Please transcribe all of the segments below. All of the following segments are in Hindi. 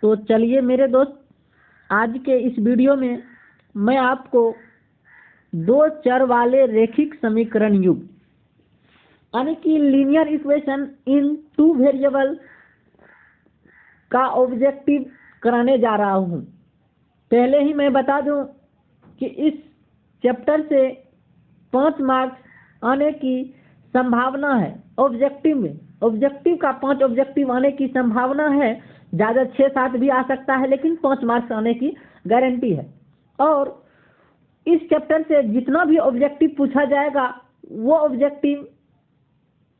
तो चलिए मेरे दोस्त, आज के इस वीडियो में मैं आपको दो चर वाले रेखिक समीकरण युग यानी कि linear equation in two variable का ऑब्जेक्टिव कराने जा रहा हूँ। पहले ही मैं बता दूं कि इस चैप्टर से 5 मार्क्स आने की संभावना है। ऑब्जेक्टिव में ऑब्जेक्टिव का 5 ऑब्जेक्टिव आने की संभावना है, ज़्यादा 6-7 भी आ सकता है, लेकिन 5 मार्क्स आने की गारंटी है। और इस चैप्टर से जितना भी ऑब्जेक्टिव पूछा जाएगा वो ऑब्जेक्टिव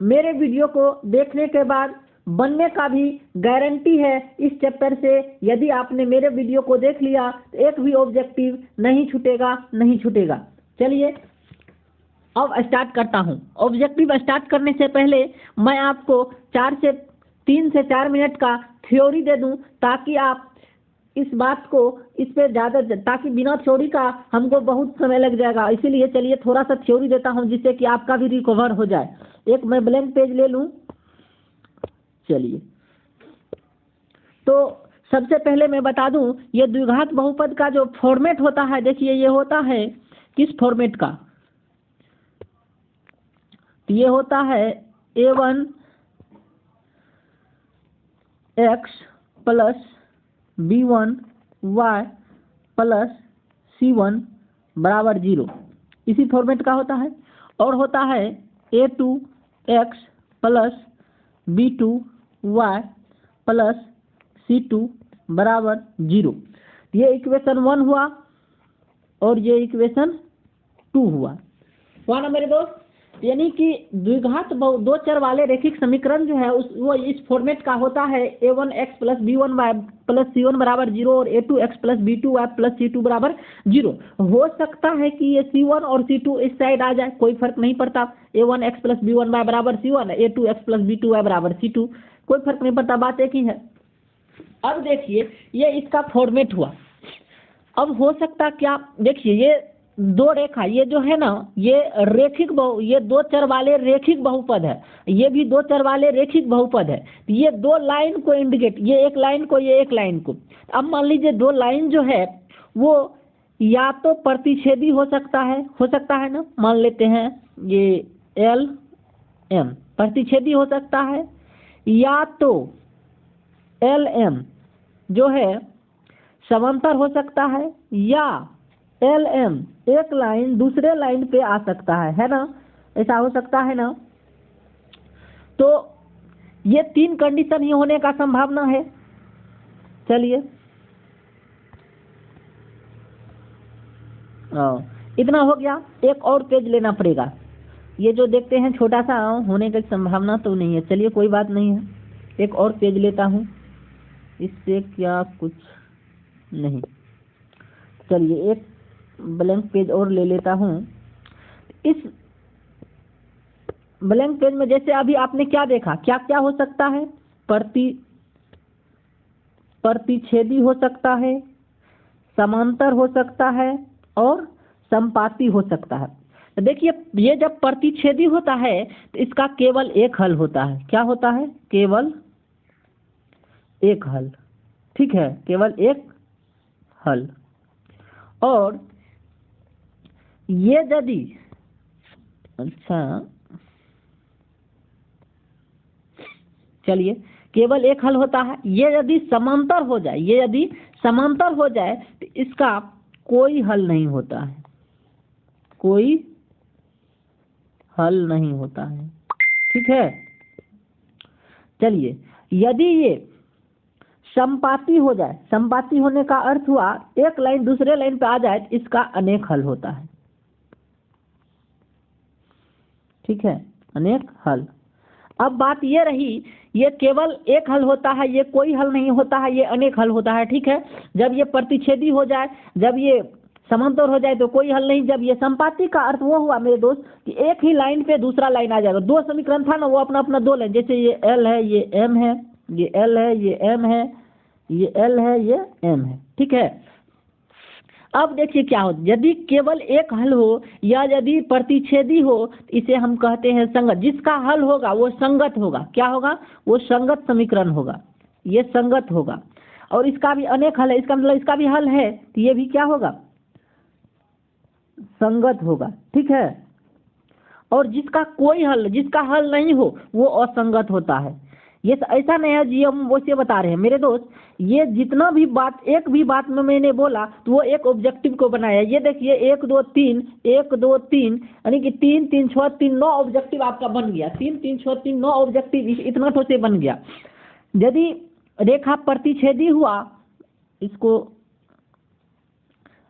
मेरे वीडियो को देखने के बाद बनने का भी गारंटी है। इस चैप्टर से यदि आपने मेरे वीडियो को देख लिया तो एक भी ऑब्जेक्टिव नहीं छूटेगा। चलिए अब स्टार्ट करता हूँ। ऑब्जेक्टिव स्टार्ट करने से पहले मैं आपको 3 से 4 मिनट का थ्योरी दे दूं, ताकि आप इस बात को इस पे ज़्यादा, ताकि बिना थ्योरी का हमको बहुत समय लग जाएगा। इसीलिए चलिए थोड़ा सा थ्योरी देता हूँ जिससे कि आपका भी रिकवर हो जाए। एक मैं ब्लैंक पेज ले लूँ। चलिए, तो सबसे पहले मैं बता दूं, ये द्विघात बहुपद का जो फॉर्मेट होता है, देखिए ये होता है किस फॉर्मेट का। ये होता है a1 x plus b1 y plus c1 बराबर 0, इसी फॉर्मेट का होता है। और होता है a2 x plus b2 y plus c2 बराबर 0। ये इक्वेशन 1 हुआ और ये इक्वेशन 2 हुआ ना मेरे दोस्त। यानी कि द्विघात दो चर वाले रेखिक समीकरण जो है वो इस फॉर्मेट का होता है a1 x plus b1 y plus c1 बराबर 0 और a2 x plus b2 y plus c2 बराबर 0। हो सकता है कि ये c1 और c2 इस साइड आ जाए, कोई फर्क नहीं पड़ता। a1 x plus b1 y बराबर c1, a2 x plus b2 y बराबर c2, कोई फर्क नहीं पड़ता, बात एक ही है। अब देखिए ये इसका फॉर्मेट हुआ। अब हो सकता क्या, देखिए ये दो रेखा, ये जो है ना ये ये दो चर वाले रेखिक बहुपद है, ये भी दो चर वाले रेखिक बहुपद है। ये दो लाइन को इंडिकेट, ये एक लाइन को, ये एक लाइन को। अब मान लीजिए दो लाइन जो है वो या तो प्रतिच्छेदी हो सकता है ना, मान लेते हैं ये एल एम प्रतिच्छेदी हो सकता है, या तो एल एम जो है समांतर हो सकता है, या एल एम एक लाइन दूसरे लाइन पे आ सकता है ना, ऐसा हो सकता है ना। तो ये 3 कंडीशन ही होने का संभावना है। चलिए इतना हो गया। एक और पेज लेना पड़ेगा, ये जो देखते हैं छोटा सा होने की संभावना तो नहीं है। चलिए कोई बात नहीं है, एक और पेज लेता हूँ, इससे क्या कुछ नहीं। चलिए एक ब्लैंक पेज और ले लेता हूँ। इस ब्लैंक पेज में जैसे अभी आपने क्या देखा, क्या क्या हो सकता है, प्रतिच्छेदी हो सकता है, समांतर हो सकता है और संपाती हो सकता है। तो देखिए ये जब प्रतिच्छेदी होता है तो इसका केवल एक हल होता है। क्या होता है? केवल एक हल, ठीक है, केवल एक हल। और ये यदि, अच्छा चलिए, केवल एक हल होता है। ये यदि समांतर हो जाए, तो इसका कोई हल नहीं होता है, कोई हल नहीं होता है, ठीक है। चलिए यदि ये संपाती हो जाए, संपाती होने का अर्थ हुआ एक लाइन दूसरे लाइन पे आ जाए, तो इसका अनेक हल होता है, ठीक है, अनेक हल। अब बात ये रही, ये केवल एक हल होता है, ये कोई हल नहीं होता है, ये अनेक हल होता है, ठीक है। जब ये प्रतिच्छेदी हो जाए, जब ये समांतर हो जाए तो कोई हल नहीं। जब ये संपाती का अर्थ वो हुआ मेरे दोस्त कि एक ही लाइन पे दूसरा लाइन आ जाएगा। दो समीकरण था ना, वो अपना अपना दो लाइन, जैसे ये एल है, ये एम है, ये एल है, ये एम है, ये एल है, ये एम है, ठीक है। अब देखिए क्या हो, यदि केवल एक हल हो या यदि प्रतिच्छेदी हो, इसे हम कहते हैं संगत। जिसका हल होगा वो संगत होगा। क्या होगा? वो संगत समीकरण होगा, ये संगत होगा। और इसका भी अनेक हल है, इसका मतलब इसका भी हल है, तो ये भी क्या होगा, संगत होगा। ठीक है, और जिसका हल नहीं हो वो असंगत होता है। ये ऐसा नहीं है जी हम वैसे बता रहे हैं मेरे दोस्त, ये जितना भी बात एक भी बात में मैंने बोला तो वो एक ऑब्जेक्टिव को बनाया। ये देखिए 1 2 3 1 2 3 यानी कि 3 3 6 3 9 ऑब्जेक्टिव आपका बन गया। 3 3 6 3 9 ऑब्जेक्टिव इतना ठोस से बन गया। यदि रेखा प्रतिच्छेदी हुआ इसको,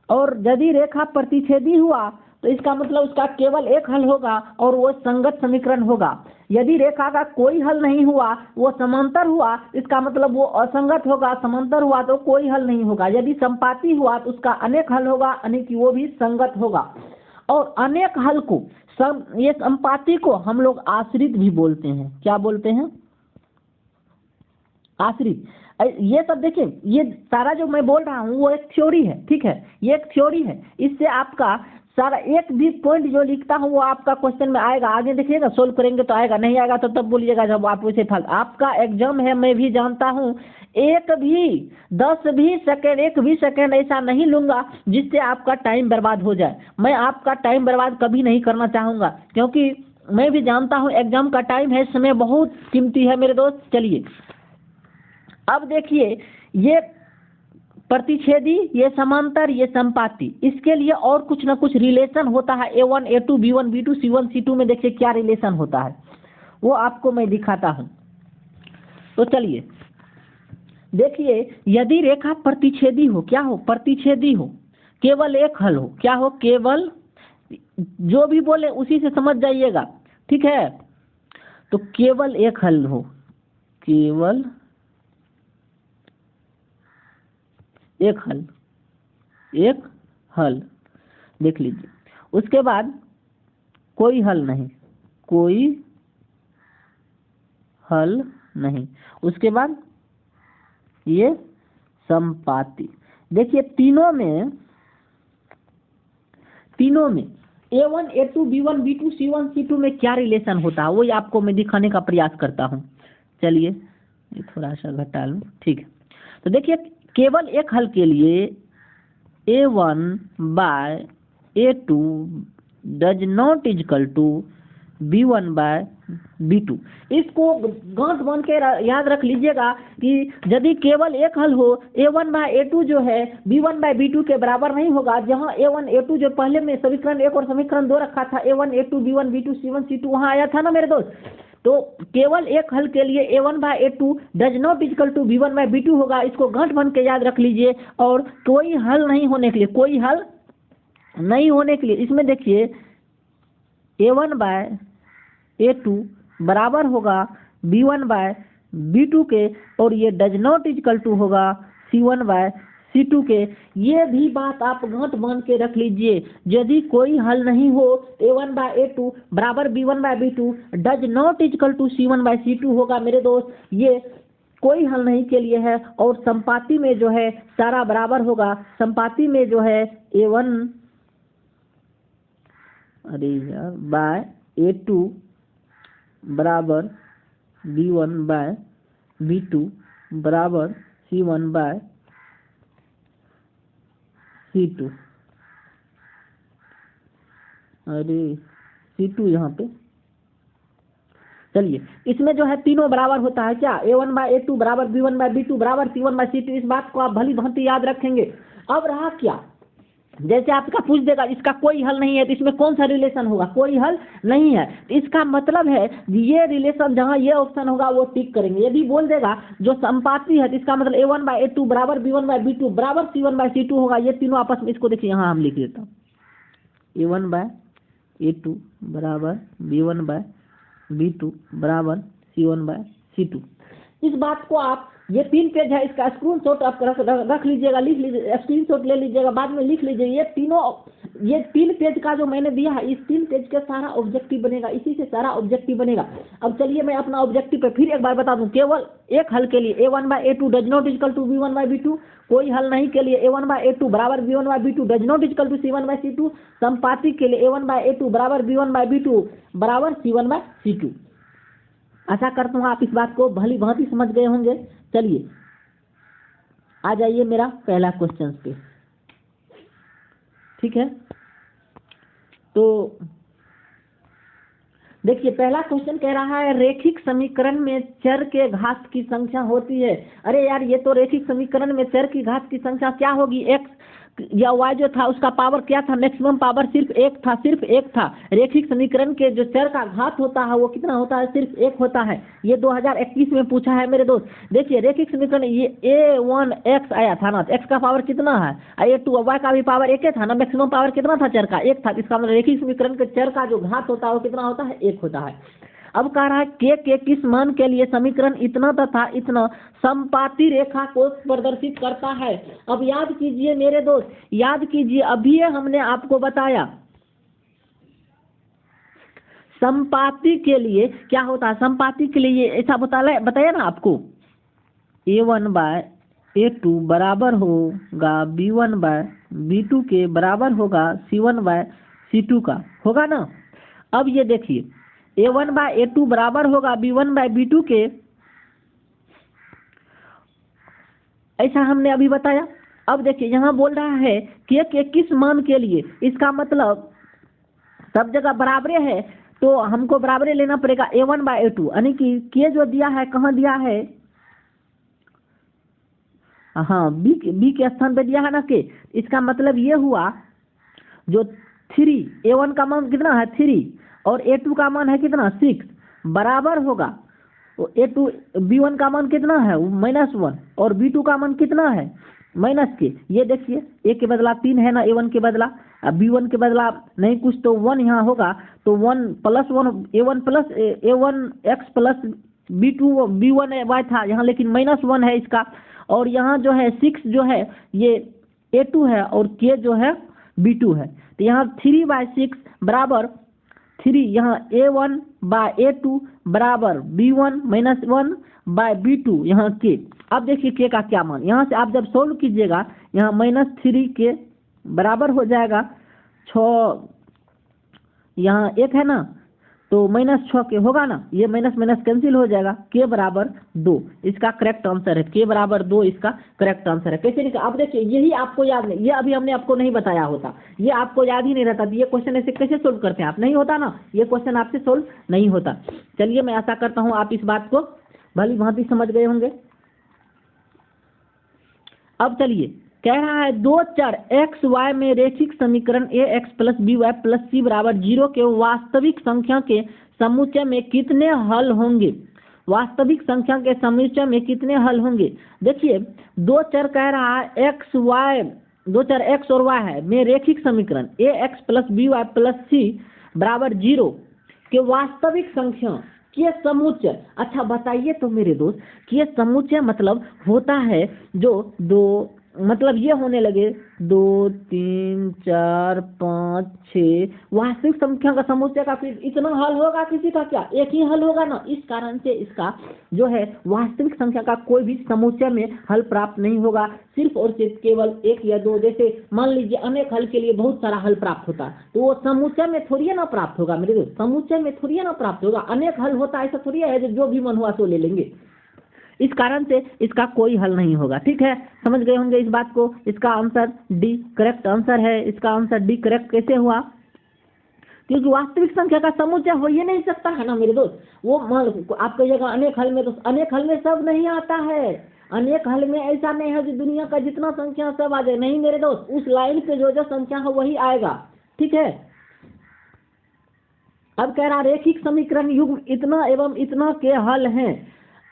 और यदि रेखा प्रतिच्छेदी हुआ तो इसका मतलब उसका केवल एक हल होगा और वो संगत समीकरण होगा। यदि रेखा का कोई हल नहीं हुआ, वो समांतर हुआ, इसका मतलब वो असंगत होगा। समांतर हुआ तो कोई हल नहीं होगा। यदि संपाती हुआ तो उसका अनेक हल होगा, यानी कि वो भी संगत होगा। और अनेक हल को ये संपाती को हम लोग आश्रित भी बोलते हैं। क्या बोलते हैं, आश्रित। ये सब देखिए, ये सारा जो मैं बोल रहा हूँ वो एक थ्योरी है। ठीक है, ये एक थ्योरी है, इससे आपका सारा एक भी पॉइंट जो लिखता हूँ वो आपका क्वेश्चन में आएगा। आगे देखिएगा, सोल्व करेंगे तो आएगा, नहीं आएगा तो तब बोलिएगा जब आप उसे फल। आपका एग्जाम है, मैं भी जानता हूँ। एक भी 10 भी सेकेंड, 1 भी सेकेंड ऐसा नहीं लूँगा जिससे आपका टाइम बर्बाद हो जाए। मैं आपका टाइम बर्बाद कभी नहीं करना चाहूँगा, क्योंकि मैं भी जानता हूँ एग्जाम का टाइम है, समय बहुत कीमती है मेरे दोस्त। चलिए अब देखिए, ये प्रतिच्छेदी, ये समांतर, ये संपाती, इसके लिए और कुछ ना कुछ रिलेशन होता है। A1 A2 B1 B2 C1 C2 में देखिए क्या रिलेशन होता है, वो आपको मैं दिखाता हूँ। तो चलिए देखिए, यदि रेखा प्रतिच्छेदी हो, क्या हो, प्रतिच्छेदी हो, केवल एक हल हो, क्या हो, केवल, जो भी बोले उसी से समझ जाइएगा। ठीक है, तो केवल एक हल हो, केवल एक हल देख लीजिए। उसके बाद कोई हल नहीं, कोई हल नहीं। उसके बाद ये संपाती। देखिए तीनों में A1 A2 B1 B2 C1 C2 में क्या रिलेशन होता है, वही आपको मैं दिखाने का प्रयास करता हूँ। चलिए ये थोड़ा सा घटा लूँ। ठीक है, तो देखिए केवल एक हल के लिए A1 by A2 does not equal to B1 by B2। इसको गांठ बांध के याद रख लीजिएगा कि यदि केवल एक हल हो, A1 by A2 जो है B1 by B2 के बराबर नहीं होगा। जहां A1 A2 जो पहले में समीकरण 1 और समीकरण 2 रखा था, A1 A2 B1 B2 C1 C2 वहां आया था ना मेरे दोस्त। तो केवल एक हल के लिए A1 by A2 does not equal to B1 by B2 होगा। इसको गांठ बांध के याद रख लीजिए। और कोई हल नहीं होने के लिए, कोई हल नहीं होने के लिए इसमें देखिए A1 by A2 बराबर होगा B1 by B2 के, और ये डज नॉट इक्वल टू होगा C1 by C2 के। ये भी बात आप गांठ बांध के रख लीजिए। यदि कोई हल नहीं हो, A1 by A2 बराबर B1 by B2 does not equal to C1 by C2 होगा मेरे दोस्त। ये कोई हल नहीं के लिए है। और संपाती में जो है सारा बराबर होगा। संपाती में जो है A1 बाय A2 बराबर B1 बाय B2 बराबर C1 बाय C2। C2 यहाँ पे। चलिए इसमें जो है तीनों बराबर होता है क्या, A1 बाय A2 बराबर B1 बाय B2 बराबर C1 बाय C2। इस बात को आप भली भांति याद रखेंगे। अब रहा क्या, जैसे आपका पूछ देगा इसका कोई हल नहीं है तो इसमें कौन सा रिलेशन होगा, कोई हल नहीं है। तो इसका मतलब है ये रिलेशन जहाँ ये ऑप्शन होगा वो टिक करेंगे। यदि बोल देगा जो संपाती है तो इसका मतलब A1 बाय A2 बराबर B1 बाय B2 बराबर C1 बाय C2 होगा। ये तीनों आपस में, इसको देखिए यहाँ हम लिख देता हूँ, A1 बाय A2 बराबर B1 बाय B2 बराबर C1 बाय C2। इस बात को आप, ये 3 पेज है, इसका स्क्रीनशॉट आप रख लीजिएगा, लिख लीजिए, स्क्रीनशॉट ले लीजिएगा, बाद में लिख लीजिए। ये 3 पेज का जो मैंने दिया है, इस 3 पेज का सारा ऑब्जेक्टिव बनेगा, इसी से सारा ऑब्जेक्टिव बनेगा। अब चलिए मैं अपना ऑब्जेक्टिव पे फिर एक बार बता दूं। केवल एक हल के लिए A1 by A2 does not equal to B1 by B2। कोई हल नहीं के लिए A1 बाय A2 बराबर B1 by B2 does not equal to C1 by C2। संपाती के लिए A1 बाय A2 बराबर B1 बाय B2 बराबर C1 बाय C2। आशा करता हूँ आप इस बात को भली भांति समझ गए होंगे। चलिए आ जाइए मेरा पहला क्वेश्चन पे, ठीक है। तो देखिए पहला क्वेश्चन कह रहा है रेखिक समीकरण में चर के घात की संख्या होती है। अरे यार ये तो रेखिक समीकरण में चर की घात की संख्या क्या होगी, एक्स या वाई जो था उसका पावर क्या था, मैक्सिमम पावर सिर्फ एक था। रेखिक समीकरण के जो चर का घात होता है वो कितना होता है, सिर्फ एक होता है। ये 2021 में पूछा है मेरे दोस्त। देखिए रेखिक समीकरण ये a1 x आया था ना, एक्स का पावर कितना है, a2 वाई का भी पावर एक था ना, मैक्सिमम पावर कितना था चर का, एक था। इसका मतलब रेखिक समीकरण के चर का जो घात होता है वो कितना होता है, एक होता है। अब कह रहा है के किस मान के लिए समीकरण इतना तथा इतना समपाती रेखा को प्रदर्शित करता है। अब याद कीजिए मेरे दोस्त, याद कीजिए अभी हमने आपको बताया समपाती के लिए क्या होता है, समपाती के लिए ऐसा बताया ना आपको, a1/a2 बराबर होगा b1/b2 के बराबर होगा c1/c2 का, होगा ना। अब ये देखिए a1/a2 बराबर होगा b1/b2 के, ऐसा हमने अभी बताया। अब देखिए यहाँ बोल रहा है के किस मान के लिए, इसका मतलब सब जगह बराबरे है तो हमको बराबरे लेना पड़ेगा a1/a2, यानी कि के जो दिया है कहाँ दिया है, हाँ बी के स्थान पे दिया है ना के। इसका मतलब ये हुआ जो 3, a1 का मान कितना है 3 और a2 का मान है कितना 6, बराबर होगा a2 b1 का मान कितना है -1 और b2 का मान कितना है माइनस के। ये देखिए a के बदला 3 है ना a1 के बदला, अब b1 के बदला नहीं कुछ तो 1 यहाँ होगा, तो 1 + 1 a1 plus a1 x plus b1 y था यहाँ, लेकिन -1 है इसका। और यहाँ जो है 6 जो है ये a2 है और k जो है b2 है, तो यहाँ 3/6 बराबर 3, यहाँ a1/a2 बराबर b1 - 1/b2 यहाँ k। अब देखिए k का क्या मान, यहाँ से आप जब सोल्व कीजिएगा यहाँ -3 के बराबर हो जाएगा 6, यहाँ 1 है ना तो -6 के होगा ना, ये माइनस माइनस कैंसिल हो जाएगा, के बराबर 2 इसका करेक्ट आंसर है, के बराबर 2 इसका करेक्ट आंसर है। कैसे लिखा, आप देखिए यही आपको याद नहीं, ये अभी हमने आपको नहीं बताया होता, ये आपको याद ही नहीं रहता, तो ये क्वेश्चन ऐसे कैसे सोल्व करते हैं आप, नहीं होता ना, ये क्वेश्चन आपसे सोल्व नहीं होता। चलिए मैं आशा करता हूँ आप इस बात को भली भांति समझ गए होंगे। अब चलिए कह रहा है दो चर एक्स वाई में रेखिक समीकरण ax + by + c बराबर 0 के वास्तविक संख्या के समुच्चय में कितने हल होंगे, वास्तविक संख्या के समुच्चय में कितने हल होंगे। देखिए दो चर कह रहा है एक्स वाई, दो चर एक्स और वाई है में रेखिक समीकरण ax + by + c बराबर 0 के वास्तविक संख्या के समुच्चय। अच्छा बताइए तो मेरे दोस्त कि ये समुच्चय मतलब होता है जो दो, मतलब ये होने लगे 2 3 4 5 6 वास्तविक संख्या का समुच्चय का फिर इतना हल होगा किसी का क्या, एक ही हल होगा ना। इस कारण से इसका जो है वास्तविक संख्या का कोई भी समुच्चय में हल प्राप्त नहीं होगा, सिर्फ और सिर्फ केवल 1 या 2। जैसे मान लीजिए अनेक हल के लिए बहुत सारा हल प्राप्त होता है, तो वो समुच्चय में थोड़ी ना प्राप्त होगा मेरे दोस्त, समुच्चय में थोड़ी ना प्राप्त होगा, अनेक हल होता है ऐसा थोड़ी है जो भी मन हुआ सो ले लेंगे। इस कारण से इसका कोई हल नहीं होगा। ठीक है, समझ गए होंगे इस बात को। इसका आंसर डी करेक्ट आंसर है। इसका आंसर डी करेक्ट कैसे हुआ, क्योंकि वास्तविक संख्या का समुच्चय हो ही नहीं सकता है ना मेरे दोस्त। वो आप कहिएगा अनेक हल में, तो अनेक हल में सब नहीं आता है, अनेक हल में ऐसा नहीं है कि दुनिया का जितना संख्या सब आ जाए, नहीं मेरे दोस्त, उस लाइन पे जो जो संख्या है वही आएगा। ठीक है, अब कह रहा रेखिक समीकरण युग्म इतना एवं इतना के हल हैं।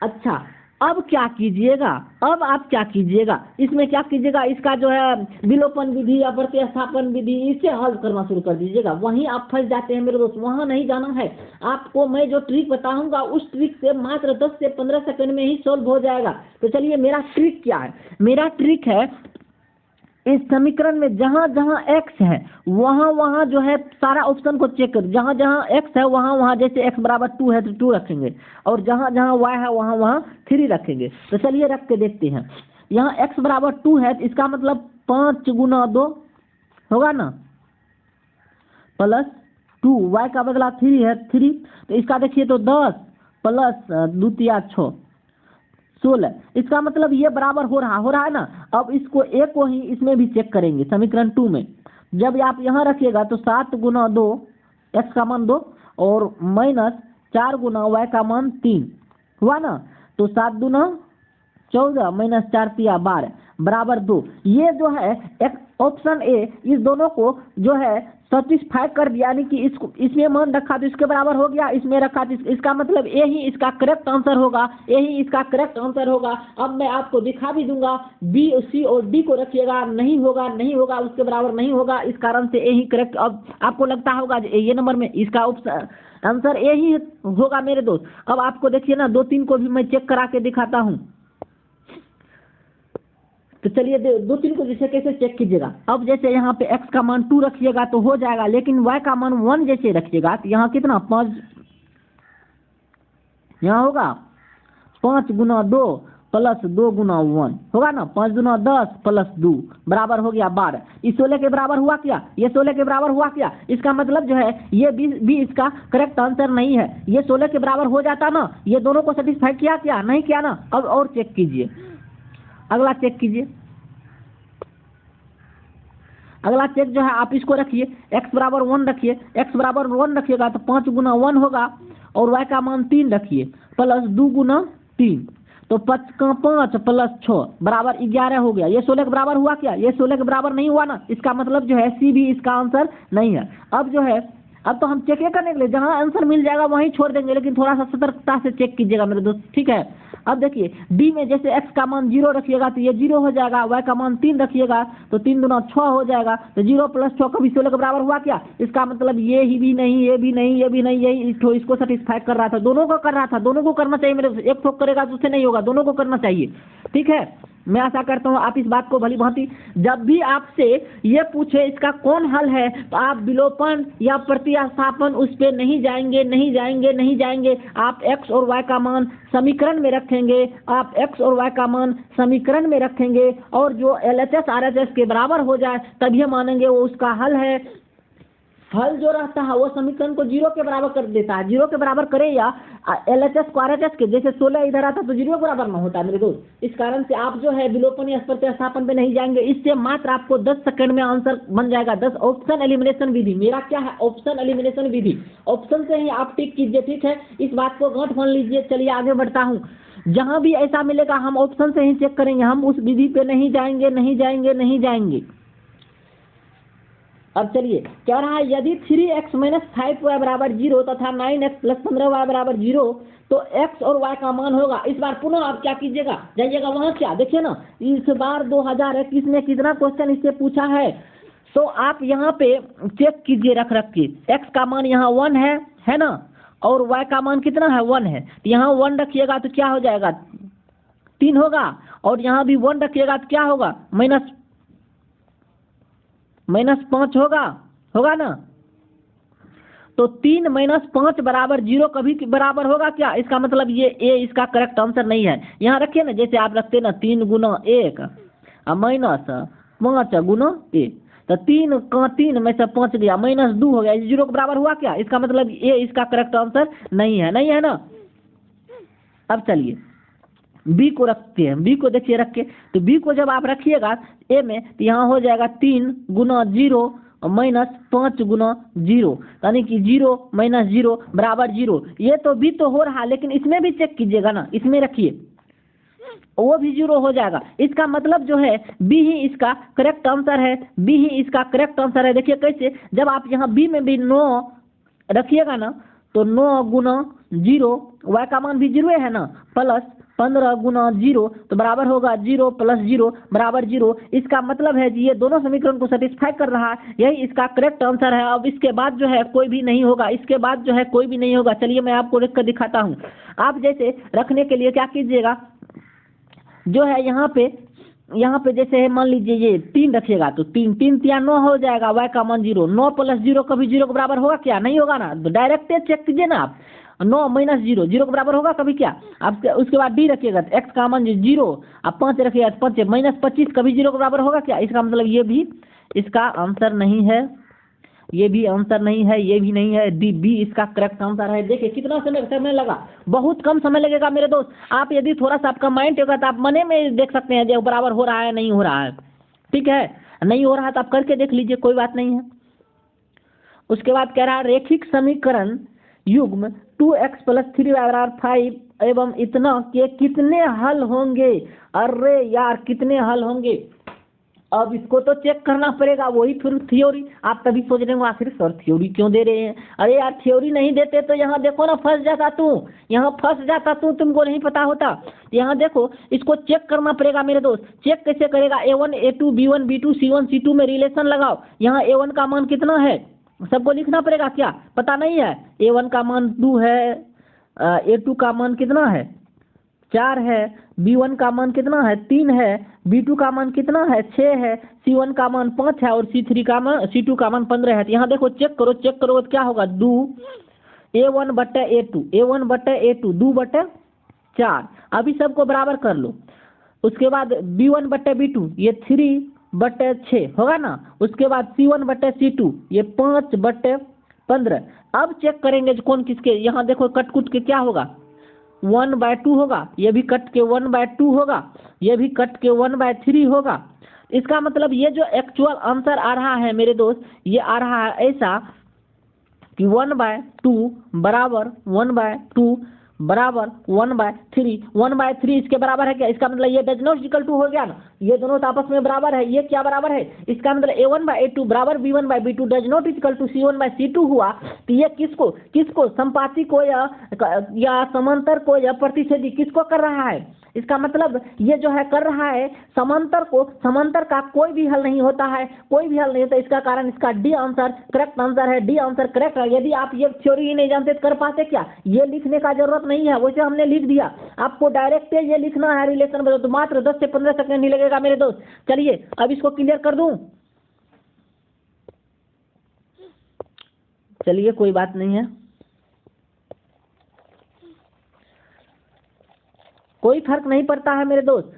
अच्छा अब क्या कीजिएगा, अब आप क्या कीजिएगा, इसमें क्या कीजिएगा, इसका जो है विलोपन विधि या प्रतिस्थापन विधि इससे हल करना शुरू कर दीजिएगा। वहीं आप फंस जाते हैं मेरे दोस्त, वहां नहीं जाना है आपको। मैं जो ट्रिक बताऊंगा उस ट्रिक से मात्र 10 से 15 सेकंड में ही सोल्व हो जाएगा। तो चलिए मेरा ट्रिक क्या है, मेरा ट्रिक है इस समीकरण में जहां जहां x है वहां वहां जो है सारा ऑप्शन को चेक कर, जहां जहां x है वहां वहां जैसे x बराबर 2 है तो 2 रखेंगे, और जहां जहां y है वहां वहां 3 रखेंगे। तो चलिए रख के देखते हैं। यहाँ x बराबर 2 है तो इसका मतलब 5 × 2 होगा ना, +2, y का बदला 3 है 3, तो इसका देखिए तो 10 + 2 × 6 16, इसका मतलब ये बराबर हो रहा है ना। अब इसको ए को ही इसमें भी चेक करेंगे समीकरण 2 में। जब आप यहाँ रखिएगा तो 7 गुना 2 एक्स का मान 2 और माइनस 4 गुना वाई का मान 3 हुआ ना। तो 7 दूना 14 माइनस 4 तिया 12 बराबर 2। ये जो है एक ऑप्शन ए इस दोनों को जो है सेटिस्फाई कर दिया, यानी कि इसको इसमें मान रखा तो इसके बराबर हो गया, इसमें रखा तो इसका मतलब ए ही इसका करेक्ट आंसर होगा, ए ही इसका करेक्ट आंसर होगा। अब मैं आपको दिखा भी दूंगा, बी सी और डी को रखिएगा, नहीं होगा नहीं होगा उसके बराबर नहीं होगा, इस कारण से ए ही करेक्ट। अब आपको लगता होगा ये नंबर में इसका आंसर ए ही होगा मेरे दोस्त। अब आपको देखिए ना 2-3 को भी मैं चेक करा के दिखाता हूँ। तो चलिए 2-3 को जैसे कैसे चेक कीजिएगा। अब जैसे यहाँ पे x का मान 2 रखिएगा तो हो जाएगा, लेकिन y का मान 1 जैसे रखिएगा तो यहाँ कितना 5, यहाँ होगा 5 गुना 2 प्लस 2 गुना 1 होगा ना, 5 गुना 10 प्लस 2 बराबर हो गया 12। इस 16 के बराबर हुआ क्या, ये 16 के बराबर हुआ क्या। इसका मतलब जो है ये भी इसका करेक्ट आंसर नहीं है। ये 16 के बराबर हो जाता ना, ये दोनों को सेटिस्फाई किया क्या, नहीं किया ना। अब और चेक कीजिए, अगला चेक कीजिए। अगला चेक जो है आप इसको रखिए, x बराबर 1 रखिए, x बराबर 1 रखिएगा तो 5 गुना 1 होगा और y का मान 3 रखिए प्लस 2 गुना 3 तो 5 का 5 प्लस 6 बराबर 11 हो गया। ये 16 के बराबर हुआ क्या, ये 16 के बराबर नहीं हुआ ना। इसका मतलब जो है सी भी इसका आंसर नहीं है। अब जो है अब तो हम चेक करने के लिए जहाँ आंसर मिल जाएगा वहीं छोड़ देंगे, लेकिन थोड़ा सा सतर्कता से चेक कीजिएगा मेरे दोस्त, ठीक है। अब देखिए डी में जैसे x का मान 0 रखिएगा तो ये 0 हो जाएगा, y का मान 3 रखिएगा तो 3 दूना 6 हो जाएगा, तो 0 प्लस 6 कभी 16 के बराबर हुआ क्या। इसका मतलब ये ही भी नहीं, ये भी नहीं, ये भी नहीं, यही इसको सेटिस्फाई कर रहा था, दोनों को कर रहा था, दोनों को करना चाहिए मेरे। एक ठोक करेगा तो उससे नहीं होगा, दोनों को करना चाहिए, ठीक है। मैं आशा करता हूँ आप इस बात को भली भांति, जब भी आपसे ये पूछे इसका कौन हल है तो आप विलोपन या प्रतिस्थापन उस पर नहीं जाएंगे, नहीं जाएंगे, नहीं जाएंगे। आप x और y का मान समीकरण में रखेंगे, आप x और y का मान समीकरण में रखेंगे और जो LHS RHS के बराबर हो जाए तभी मानेंगे वो उसका हल है। हल जो रहता है वो समीकरण को 0 के बराबर कर देता है, 0 के बराबर करे या LHS को RHS के, जैसे 16 इधर आता तो 0 के बराबर ना होता मेरे दोस्त। इस कारण से आप जो है विलोपन या प्रतिस्थापन पे नहीं जाएंगे। इससे मात्र आपको 10 सेकंड में आंसर बन जाएगा। 10 ऑप्शन एलिमिनेशन विधि, मेरा क्या है ऑप्शन एलिमिनेशन विधि, ऑप्शन से ही आप टिक कीजिए, ठीक है। इस बात को गांठ मान लीजिए। चलिए आगे बढ़ता हूँ। जहाँ भी ऐसा मिलेगा हम ऑप्शन से ही चेक करेंगे, हम उस विधि पे नहीं जाएंगे, नहीं जाएंगे, नहीं जाएंगे। अब चलिए कह रहा है यदि 3x माइनस 5y बराबर 0 तथा 9x प्लस 15y बराबर 0 तो x और y का मान होगा। इस बार पुनः आप क्या कीजिएगा, जाइएगा वहाँ क्या, देखिए ना इस बार 2021 में कितना क्वेश्चन इससे पूछा है। तो आप यहाँ पे चेक कीजिए रख के, x का मान यहाँ 1 है ना, और y का मान कितना है 1 है, तो यहाँ 1 रखिएगा तो क्या हो जाएगा 3 होगा, और यहाँ भी 1 रखिएगा तो क्या होगा -5 होगा ना। तो 3 - 5 बराबर 0 कभी बराबर होगा क्या। इसका मतलब ये ए इसका करेक्ट आंसर नहीं है। यहाँ रखिए ना, जैसे आप रखते ना 3 गुना 1 -5 गुना 1, तो 3 का 3 में से 5 गया -2 हो गया, 0 के बराबर हुआ क्या। इसका मतलब ए इसका करेक्ट आंसर नहीं है, नहीं है ना। अब चलिए बी को रखते हैं, बी को देखिए रख के, तो बी को जब आप रखिएगा ए में तो यहाँ हो जाएगा 3 गुना 0 -5 गुना 0, यानी कि 0 - 0 बराबर 0। ये तो बी तो हो रहा, लेकिन इसमें भी चेक कीजिएगा ना, इसमें रखिए वो भी 0 हो जाएगा। इसका मतलब जो है बी ही इसका करेक्ट आंसर है, बी ही इसका करेक्ट आंसर है। देखिए कैसे, जब आप यहाँ बी में भी 9 रखिएगा ना तो 9 गुना 0, वाई का मान भी 0 है ना, प्लस 15 गुना 0 तो बराबर होगा 0 प्लस 0 बराबर 0। इसका मतलब है कि ये दोनों समीकरण को सेटिस्फाई कर रहा है, यही इसका करेक्ट आंसर है। अब इसके बाद जो है कोई भी नहीं होगा, इसके बाद जो है कोई भी नहीं होगा। चलिए मैं आपको लिख कर दिखाता हूँ। आप जैसे रखने के लिए क्या कीजिएगा, जो है यहाँ पे जैसे मान लीजिए ये 3 रखिएगा तो 3 तिया 9 हो जाएगा, वाई का मान 0, 9 प्लस 0 कभी 0 के बराबर होगा क्या, नहीं होगा ना। तो डायरेक्ट चेक कीजिए ना आप, 9 - 0 0 के बराबर होगा कभी क्या। आप उसके बाद डी रखिएगा तो x का मान 0, आप 5 रखिएगा तो 5 -25 कभी 0 के बराबर होगा क्या। इसका मतलब ये भी इसका आंसर नहीं है, ये भी आंसर नहीं है, ये भी नहीं है, डी बी इसका करेक्ट आंसर है। देखिए कितना समय लगा, बहुत कम समय लगेगा मेरे दोस्त। आप यदि थोड़ा सा आपका माइंड होगा तो आप मने में देख सकते हैं जो बराबर हो रहा है नहीं हो रहा है, ठीक है। नहीं हो रहा है तो आप करके देख लीजिए, कोई बात नहीं है। उसके बाद कह रहा है रेखिक समीकरण युग्म 2x + 3y = 5 एवं इतना के कितने हल होंगे। अरे यार कितने हल होंगे, अब इसको तो चेक करना पड़ेगा, वही फिर थ्योरी। आप तभी सोच रहे हो आखिर सर थ्योरी क्यों दे रहे हैं। अरे यार थ्योरी नहीं देते तो यहाँ देखो ना फंस जाता तू, यहाँ फंस जाता तू, तुमको नहीं पता होता। यहाँ देखो इसको चेक करना पड़ेगा मेरे दोस्त। चेक कैसे करेगा, A1 A2 B1 B2 C1 C2 में रिलेशन लगाओ। यहाँ A1 का मान कितना है सबको लिखना पड़ेगा, क्या पता नहीं है। A1 का मान 2 है, A2 का मान कितना है 4 है, B1 का मान कितना है 3 है, B2 का मान कितना है 6 है, C1 का मान 5 है और C2 का मान 15 है। तो यहाँ देखो चेक करो तो क्या होगा 2 A1/A2 A1/A2 2/4। अभी सबको बराबर कर लो। उसके बाद B1/B2 ये 3/6 होगा ना। उसके बाद C1/C2 ये 5/15। अब चेक करेंगे कौन किसके, यहाँ देखो कट कुट के क्या होगा 1/2 होगा, ये भी कट के 1/2 होगा, ये भी कट के 1/3 होगा। इसका मतलब ये जो एक्चुअल आंसर आ रहा है मेरे दोस्त, ये आ रहा है ऐसा कि 1/2 बराबर 1/2 बराबर 1/3 1/3 इसके बराबर है क्या। इसका मतलब ये डज नॉट इक्वल टू हो गया ना, ये दोनों आपस में बराबर है। ये क्या बराबर है, इसका मतलब A1/A2 बराबर B1/B2 does not equal to C1/C2 हुआ। तो ये किसको संपाती को या समांतर को या प्रतिच्छेदी किसको कर रहा है। इसका मतलब ये जो है कर रहा है समांतर को। समांतर का कोई भी हल नहीं होता है, कोई भी हल नहीं होता। इसका कारण इसका डी आंसर करेक्ट आंसर है, डी आंसर करेक्ट है। यदि आप ये थ्योरी ही नहीं जानते तो कर पाते क्या, ये लिखने का जरूरत नहीं है, वैसे हमने लिख दिया। आपको डायरेक्ट ये लिखना है रिलेशन में, तो मात्र 10 से 15 सेकंड ही लगेगा मेरे दोस्त। चलिए अब इसको क्लियर कर दूं, चलिए कोई बात नहीं है, कोई फर्क नहीं पड़ता है मेरे दोस्त,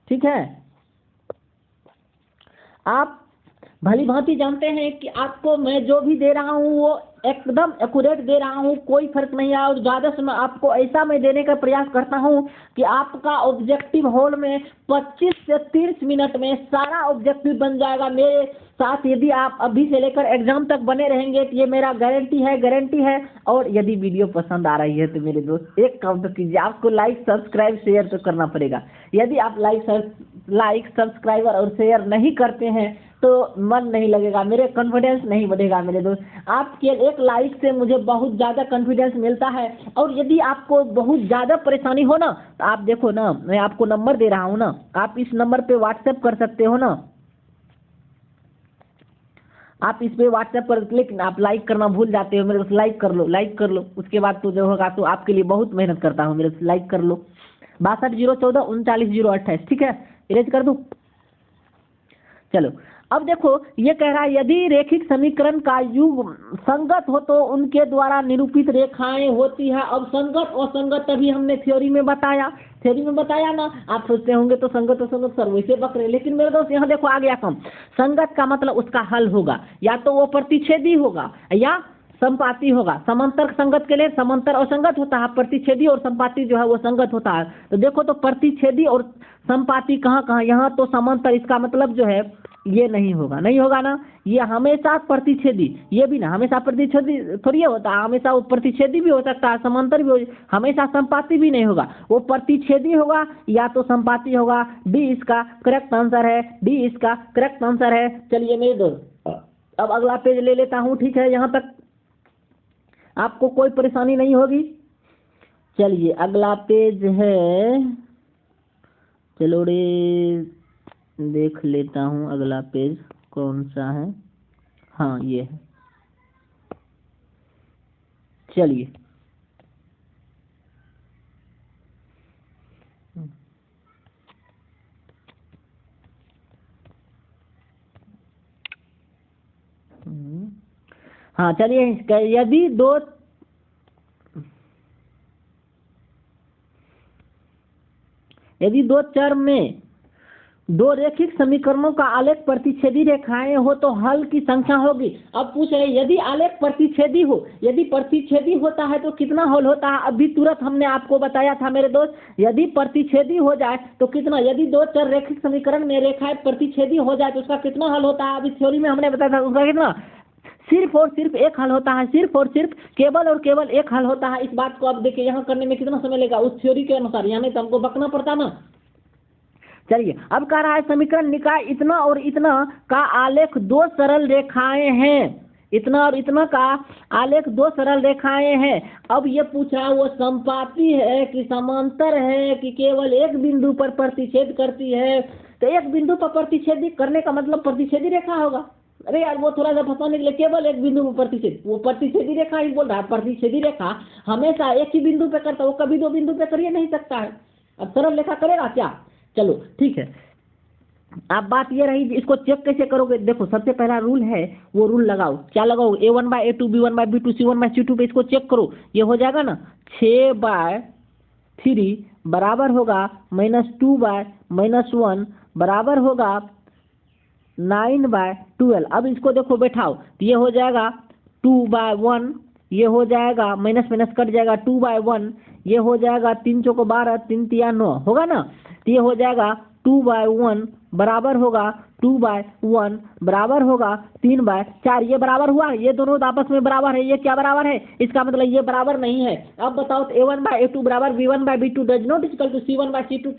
ठीक है। आप भली भांति जानते हैं कि आपको मैं जो भी दे रहा हूँ वो एकदम एक्यूरेट दे रहा हूँ, कोई फर्क नहीं है। और ज़्यादा समय आपको ऐसा मैं देने का प्रयास करता हूँ कि आपका ऑब्जेक्टिव हॉल में 25 से 30 मिनट में सारा ऑब्जेक्टिव बन जाएगा मेरे साथ। यदि आप अभी से लेकर एग्जाम तक बने रहेंगे तो ये मेरा गारंटी है। और यदि वीडियो पसंद आ रही है तो मेरे दोस्त एक काम तो कीजिए, आपको लाइक सब्सक्राइब शेयर तो करना पड़ेगा। यदि आप लाइक सब्सक्राइबर और शेयर नहीं करते हैं तो मन नहीं लगेगा, मेरे कॉन्फिडेंस नहीं बढ़ेगा मेरे दोस्त। आपके एक लाइक से मुझे बहुत ज़्यादा कॉन्फिडेंस मिलता है। और यदि आपको बहुत ज़्यादा परेशानी हो ना तो आप देखो ना, मैं आपको नंबर दे रहा हूँ ना, आप इस नंबर पे व्हाट्सएप कर सकते हो ना, आप इस पे व्हाट्सएप पर, लेकिन आप लाइक करना भूल जाते हो मेरे दोस्त। लाइक कर लो उसके बाद तो जो होगा तो आपके लिए बहुत मेहनत करता हूँ मेरे दोस्त। लाइक कर लो 62 014 39 028, ठीक है। इरेज कर दूँ, चलो। अब देखो ये कह रहा है यदि रेखिक समीकरण का युग संगत हो तो उनके द्वारा निरूपित रेखाएं होती है। अब संगत और असंगत तभी हमने थ्योरी में बताया ना। आप सोचते होंगे तो संगत और असंगत सर वैसे बकरे, लेकिन मेरे दोस्त यहाँ देखो आ गया कम। संगत का मतलब उसका हल होगा या तो वो प्रतिच्छेदी होगा या संपाती होगा। समांतर संगत के लिए समांतर और संगत होता है, प्रतिच्छेदी और संपाती जो है वो संगत होता है। तो देखो तो प्रतिच्छेदी और संपाती कहाँ, यहाँ तो समांतर। इसका मतलब जो है ये नहीं होगा ना, ये हमेशा प्रतिच्छेदी, ये भी ना हमेशा प्रतिच्छेदी थोड़ी होता है, हमेशा वो प्रतिच्छेदी भी हो सकता है, समांतर भी हो, हमेशा संपाती भी नहीं होगा। वो प्रतिच्छेदी होगा या तो संपाती होगा। डी इसका करेक्ट आंसर है, चलिए मेरे दोस्त अब अगला पेज ले लेता हूँ, ठीक है। यहाँ तक आपको कोई परेशानी नहीं होगी। चलिए अगला पेज है, चलो रे देख लेता हूँ अगला पेज कौन सा है। हाँ ये है, चलिए। हाँ चलिए, यदि दो चर में दो रेखिक समीकरणों का आलेख प्रतिच्छेदी रेखाएं हो तो हल की संख्या होगी। अब पूछ रहे यदि आलेख प्रतिच्छेदी हो, यदि प्रतिच्छेदी होता है तो कितना हल होता है? अभी तुरंत हमने आपको बताया था मेरे दोस्त, यदि प्रतिच्छेदी हो जाए तो कितना, यदि दो चर रेखिक समीकरण में रेखाएं प्रतिच्छेदी हो जाए तो उसका कितना हल होता है? अभी थ्योरी में हमने बताया था उसका कितना, सिर्फ और सिर्फ एक हल होता है, सिर्फ और सिर्फ केवल और केवल एक हल होता है। इस बात को अब देखिए यहाँ करने में कितना समय लगेगा उस थ्योरी के अनुसार, यानी तो हमको बकना पड़ता ना। चलिए अब कह रहा है समीकरण निकाय इतना और इतना का आलेख दो सरल रेखाएं हैं, इतना और इतना का आलेख दो सरल रेखाएं हैं। अब ये पूछ रहा है वो संपाती है कि समांतर है कि केवल एक बिंदु पर प्रतिच्छेद करती है? तो एक बिंदु पर प्रतिच्छेद करने का मतलब प्रतिच्छेदी रेखा होगा। अरे यार वो थोड़ा सा फंसाने के लिए केवल एक बिंदु पर प्रतिच्छेद, वो प्रतिच्छेदी रेखा ही बोल रहा है। प्रतिच्छेदी रेखा हमेशा एक ही बिंदु पे करता है, वो कभी दो बिंदु पे कर ही नहीं सकता है। अब सरल रेखा करेगा क्या? चलो ठीक है, अब बात ये रही इसको चेक कैसे करोगे। देखो सबसे पहला रूल है वो रूल लगाओ, क्या लगाओ? a1/a2 b1/b2 c1/c2 पे इसको चेक करो, ये हो जाएगा ना 6/3 बराबर होगा -2/-1 बराबर होगा 9/12। अब इसको देखो बैठाओ तो ये हो जाएगा 2/1, ये हो जाएगा माइनस माइनस कट जाएगा 2/1, ये हो जाएगा 3 चौको 12 3 तिया 9 होगा ना, तो ये हो जाएगा 2/1 बराबर होगा 2/1 बराबर होगा 3/4। ये बराबर हुआ, ये दोनों आपस में बराबर है। ये क्या बराबर है? इसका मतलब ये बराबर नहीं है। अब बताओ तो a1/a2 बराबर b1/b2 does not equal to c1/c2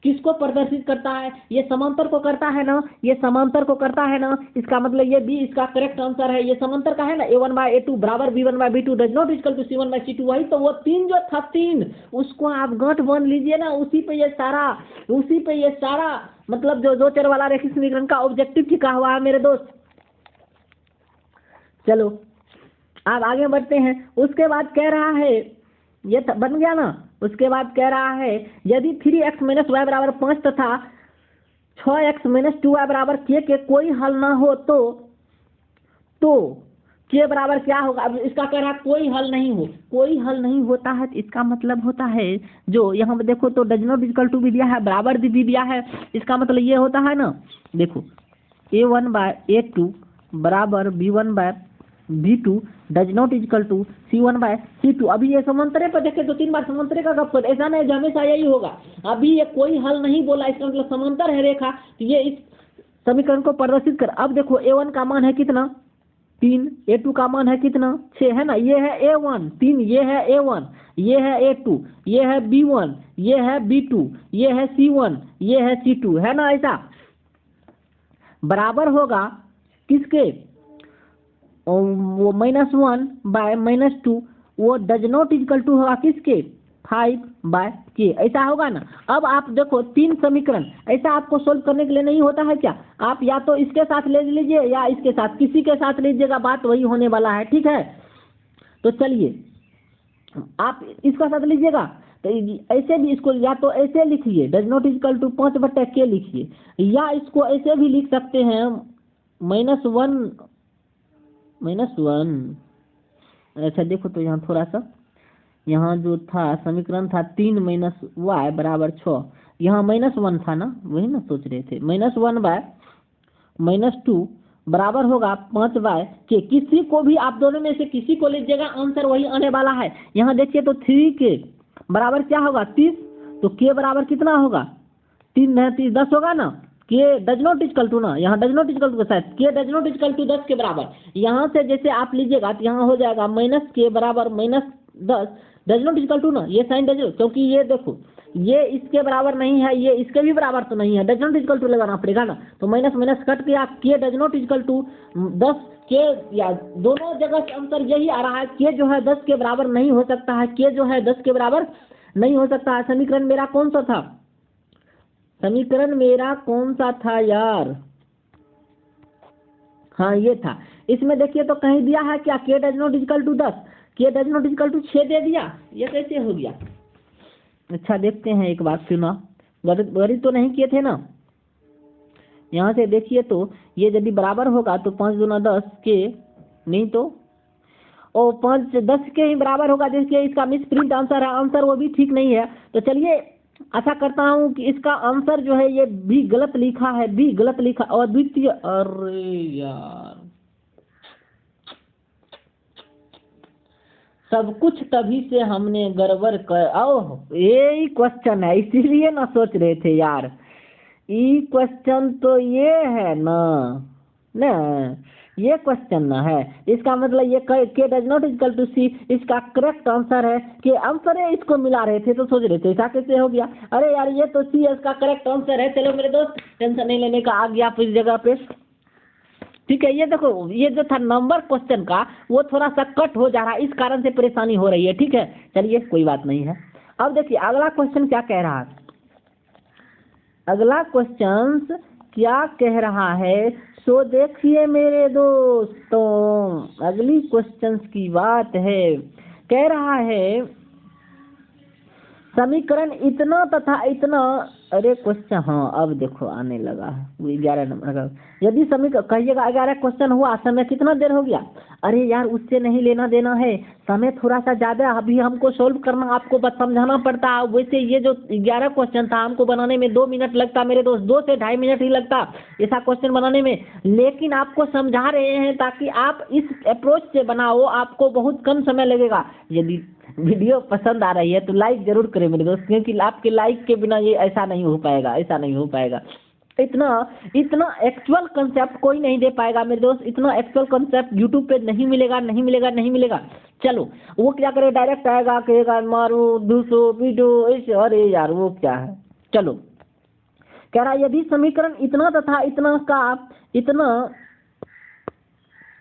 किसको प्रदर्शित करता है? ये समांतर को करता है ना, ये समांतर को करता है ना। इसका मतलब ये बी इसका करेक्ट आंसर है, ये समांतर का है ना। a1/a2 बराबर b1/b2 does not equal to c1/c2। वही तो वो 3 जो था 3 उसको आप गांठ बन लीजिए ना, उसी पे ये सारा मतलब जो दो चर वाला रेखिक समीकरण का ऑब्जेक्टिव टिका हुआ है मेरे दोस्त। चलो अब आगे बढ़ते हैं। उसके बाद कह रहा है ये बन गया ना। उसके बाद कह रहा है यदि 3x - y बराबर 5 तथा 6x - 2y बराबर k के कोई हल ना हो तो के बराबर क्या होगा? अब इसका कह रहा है कोई हल नहीं हो, कोई हल नहीं होता है तो इसका मतलब होता है जो यहाँ पे देखो तो डज नॉट इक्वल टू भी दिया है, बराबर भी दिया है। इसका मतलब ये होता है ना, देखो a1/a2 बराबर b1/b2 does not equal to c1/c2। अभी ये समांतरे पर देखे 2-3 बार समांतरे का गप कर, ऐसा नहीं हमेशा यही होगा। अभी ये कोई हल नहीं बोला, इसका मतलब समांतर है रेखा, तो ये इस समीकरण को प्रदर्शित कर। अब देखो a1 का मान है कितना 3, a2 का मान है कितना 6 है ना। ये है a1 3, ये है a1, ये है a2, ये है b1, ये है b2, ये है c1, ये है c2 है ना। ऐसा बराबर होगा किसके? वो -1/-2 वो डज नॉट इक्वल टू होगा किसके? 5/k। ऐसा होगा ना। अब आप देखो 3 समीकरण ऐसा आपको सोल्व करने के लिए नहीं होता है क्या? आप या तो इसके साथ ले लीजिए या इसके साथ, किसी के साथ लीजिएगा, बात वही होने वाला है। ठीक है, तो चलिए आप इसका साथ लीजिएगा तो ऐसे भी इसको या तो ऐसे लिखिए does not equal to 5/k लिखिए, या इसको ऐसे भी लिख सकते हैं -1। अच्छा देखो तो यहाँ थोड़ा सा, यहाँ जो था समीकरण था 3 - y बराबर 6, यहाँ -1 था ना, वही ना सोच रहे थे। -1/-2 बराबर होगा 5/k। किसी को भी आप दोनों में से किसी को लीजिएगा, आंसर वही आने वाला है। यहाँ देखिए तो 3k बराबर क्या होगा 30, तो k बराबर कितना होगा 3 है 30 10 होगा ना। k does not equal to ना, यहाँ डज नॉट इक्वल टू शायद k does not equal to 10 के बराबर। यहाँ से जैसे आप लीजिएगा तो यहाँ हो जाएगा -k बराबर -10 डज नॉट इक्वल टू ना, ये साइन डज, क्योंकि ये देखो ये इसके बराबर नहीं है, ये इसके भी बराबर तो नहीं है, डज नॉट इक्वल टू लगाना पड़ेगा ना। तो माइनस माइनस कट के आप के डज नॉट इक्वल टू 10 के, या दोनों जगह से आंसर यही आ रहा है के जो है 10 के बराबर नहीं हो सकता है, के जो है 10 के बराबर नहीं हो सकता है। समीकरण मेरा कौन सा था? समीकरण मेरा कौन सा था यार? हाँ ये था। इसमें देखिए तो कहीं दिया है क्या के डज नॉट इक्वल टू 10, के डज नॉट इक्वल टू 6 दे दिया, ये कैसे हो गया? अच्छा देखते हैं एक बात, सुना गणित तो नहीं किए थे ना। यहाँ से देखिए तो ये यदि बराबर होगा तो 5 दूना 10 के, नहीं तो और 5 10 के ही बराबर होगा। देखिए इसका मिस प्रिंट आंसर है, आंसर वो भी ठीक नहीं है। तो चलिए आशा करता हूँ कि इसका आंसर जो है ये बी गलत लिखा है, बी गलत लिखा। अद्वितीय, अरे यार सब कुछ तभी से हमने गड़बड़ कर, ओह यही क्वेश्चन है, इसीलिए ना सोच रहे थे यार। ये क्वेश्चन तो ये है ना, ना ये क्वेश्चन ना है, इसका मतलब ये के डज नॉट इक्वल टू सी, इसका करेक्ट आंसर है कि आंसर है, इसको मिला रहे थे तो सोच रहे थे ऐसा कैसे हो गया। अरे यार ये तो सी इसका करेक्ट आंसर है। चलो मेरे दोस्त टेंशन नहीं लेने का, आ गया आप इस जगह पे। ठीक है, ये देखो ये जो था नंबर क्वेश्चन का वो थोड़ा सा कट हो जा रहा है, इस कारण से परेशानी हो रही है। ठीक है चलिए कोई बात नहीं है। अब देखिए अगला क्वेश्चन क्या कह रहा है, अगला क्वेश्चन क्या कह रहा है, सो देखिए मेरे दोस्तों अगली क्वेश्चन की बात है। कह रहा है समीकरण इतना तथा इतना, अरे क्वेश्चन हाँ अब देखो आने लगा है, वो 11 नंबर का। यदि समीकरण कहिएगा 11 क्वेश्चन हुआ, समय कितना देर हो गया। अरे यार उससे नहीं लेना देना है, समय थोड़ा सा ज़्यादा अभी हमको सोल्व करना, आपको बस समझाना पड़ता है। वैसे ये जो 11 क्वेश्चन था हमको बनाने में 2 मिनट लगता मेरे दोस्त, 2 से 2.5 मिनट ही लगता ऐसा क्वेश्चन बनाने में, लेकिन आपको समझा रहे हैं ताकि आप इस अप्रोच से बनाओ, आपको बहुत कम समय लगेगा। यदि वीडियो पसंद आ रही है तो लाइक जरूर करें मेरे दोस्त, क्योंकि आपके लाइक के बिना ये ऐसा नहीं हो पाएगा, ऐसा नहीं हो पाएगा। इतना इतना एक्चुअल कंसेप्ट कोई नहीं दे पाएगा मेरे दोस्त, इतना एक्चुअल कंसेप्ट यूट्यूब पे नहीं मिलेगा, नहीं मिलेगा, नहीं मिलेगा। चलो वो क्या करे, डायरेक्ट आएगा कहेगा मारो 200 वीडियो ऐसे, अरे यार वो क्या है। चलो कह रहा यदि समीकरण इतना तथा इतना का इतना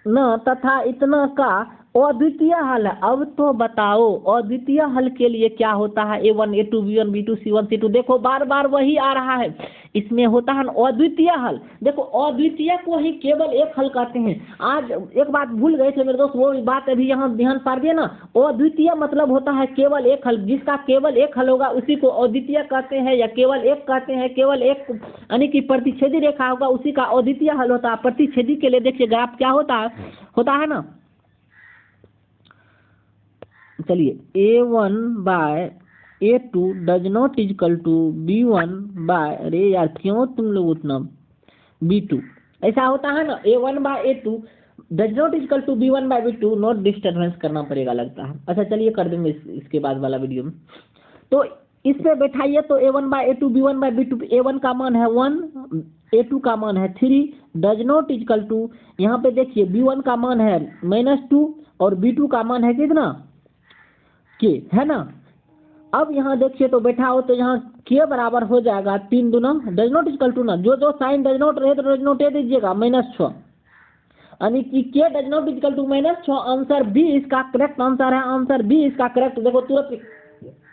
न तथा इतना का अद्वितीय हल है। अब तो बताओ अद्वितीय हल के लिए क्या होता है, A1 A2 B1 B2 C1 C2। देखो बार बार वही आ रहा है, इसमें होता है अद्वितीय हल। देखो अद्वितीय को ही केवल एक हल कहते हैं। आज एक बात भूल गए थे मेरे दोस्त, वो बात अभी यहाँ ध्यान पार दिए ना, अद्वितीय मतलब होता है केवल एक हल, जिसका केवल एक हल होगा उसी को अद्वितीय कहते हैं, या केवल एक कहते हैं। केवल एक यानी कि प्रतिच्छेदी रेखा होगा उसी का अद्वितीय हल होता है। प्रतिच्छेदी के लिए देखिए ग्राफ क्या होता है ना, चलिए A1 by A2 does not equal to B1 by, अरे यार क्यों तुम लोग उतना B2 ऐसा होता है ना, A1 by A2 does not equal to B1 by B2, note disturbance करना पड़ेगा लगता है। अच्छा चलिए कर देंगे इसके बाद वाला वीडियो में। तो इस पे बैठाइए तो A1 by A2 B1 by B2, A1 का मान है 1, A2 का मान है 3, डज नॉट इक्वल टू, यहाँ पे देखिए B1 का मान है -2 और B2 का मान है कितना के, है ना। अब यहाँ देखिए तो बैठाओ तो यहाँ के बराबर हो जाएगा 3 दूना डज नॉट इक्वल टू ना, जो साइन डज नॉट रहे तो डज नॉट दीजिएगा -6, यानी कि k does not equal to -6। Answer B इसका करेक्ट आंसर है, आंसर बी इसका करेक्ट। देखो तुरंत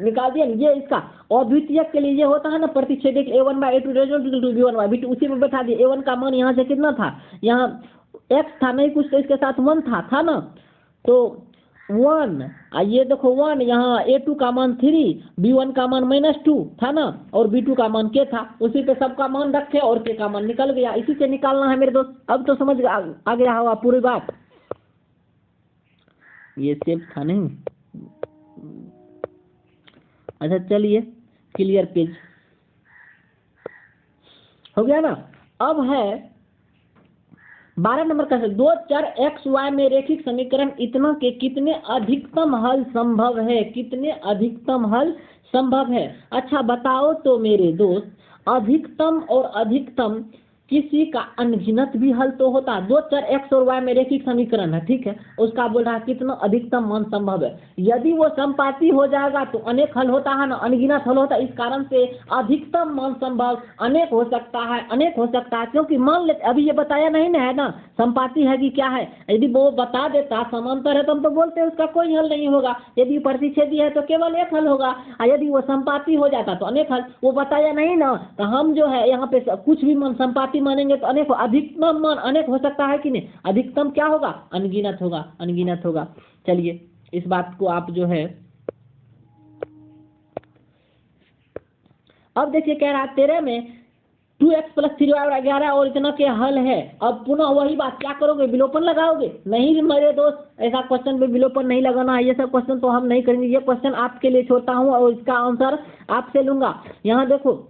निकाल दिया। ये इसका अद्वितीय के लिए ये होता है ना प्रतिच्छेदक A1 by A2 does not equal to B1 by B2, उसी में बैठा दिए। A1 का मान यहाँ से कितना था, यहाँ x था नहीं कुछ, तो इसके साथ 1 था ना, तो 1, ये देखो 1, यहाँ A2 का मान 3, B1 का मान -2 था ना, और B2 का मान के था, उसी पे सबका मान रखे और के का मान निकल गया। इसी से निकालना है मेरे दोस्त। अब तो समझ आ गया होगा पूरी बात। ये सेफ था नहीं। अच्छा चलिए क्लियर पेज हो गया ना। अब है 12 नंबर का, 2 चर x y में रेखिक समीकरण इतना के कितने अधिकतम हल संभव है, कितने अधिकतम हल संभव है। अच्छा बताओ तो मेरे दोस्त, अधिकतम और अधिकतम किसी का अनगिनत भी हल तो होता है। 2 चर x और y में रेखिक समीकरण है, ठीक है, उसका बोल रहा है कितना अधिकतम मान संभव है। यदि वो समपाती हो जाएगा तो अनेक हल होता है ना, अनगिनत हल होता है। इस कारण से अधिकतम मान संभव अनेक हो सकता है, अनेक हो सकता है, क्योंकि मान लेते अभी ये बताया नहीं ना है ना समपाती है कि क्या है। यदि वो बता देता समांतर है तो हम तो बोलते हैं उसका कोई हल नहीं होगा। यदि प्रतिच्छेदी है तो केवल एक हल होगा, और यदि वो समपाती हो जाता तो अनेक हल। वो बताया नहीं ना, तो हम जो है यहाँ पे कुछ भी मान समपाती मानेंगे तो अनेक, अधिकतम मान अनेक हो सकता है कि नहीं। अधिकतम क्या होगा, अनगिनत होगा, अनगिनत होगा। चलिए इस बात को आप जो है, अब देखिए कह रहा 13 में 2x प्लस 3y/11 और इतना के हल है। अब पुनः वही बात, क्या करोगे, विलोपन लगाओगे? नहीं मेरे दोस्त, ऐसा क्वेश्चन पे विलोपन नहीं लगाना है, ये सब क्वेश्चन तो हम नहीं करेंगे। ये क्वेश्चन आपके लिए छोड़ता हूँ और इसका आंसर आपसे लूंगा। यहाँ देखो,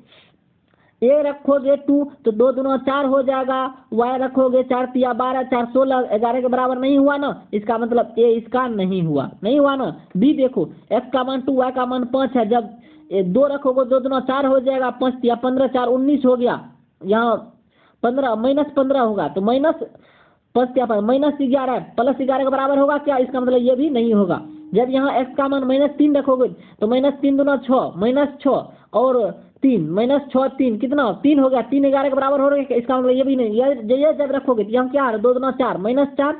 ए रखोगे 2 तो 2 दूना 4 हो जाएगा, y रखोगे 4 तिया 12, 4 16, 11 के बराबर नहीं हुआ ना, इसका मतलब ए इसका नहीं हुआ ना। बी देखो, x का मान 2, y का मान 5 है, जब 2 रखोगे 2 दूना 4 हो जाएगा, 5 तिया 15, 4 19 हो गया, यहाँ 15 -15 होगा, तो माइनस 5 तिया -11 प्लस 11 के बराबर होगा क्या, इसका मतलब ये भी नहीं होगा। जब यहाँ x का मान -3 रखोगे तो -3 दूना 6, -6 और 3 -6 3 कितना 3 हो गया, 3 11 के बराबर हो रहा है, इसका मतलब ये भी नहीं। ये जब रखोगे तो यहाँ क्या है, 2 दूना 4 -4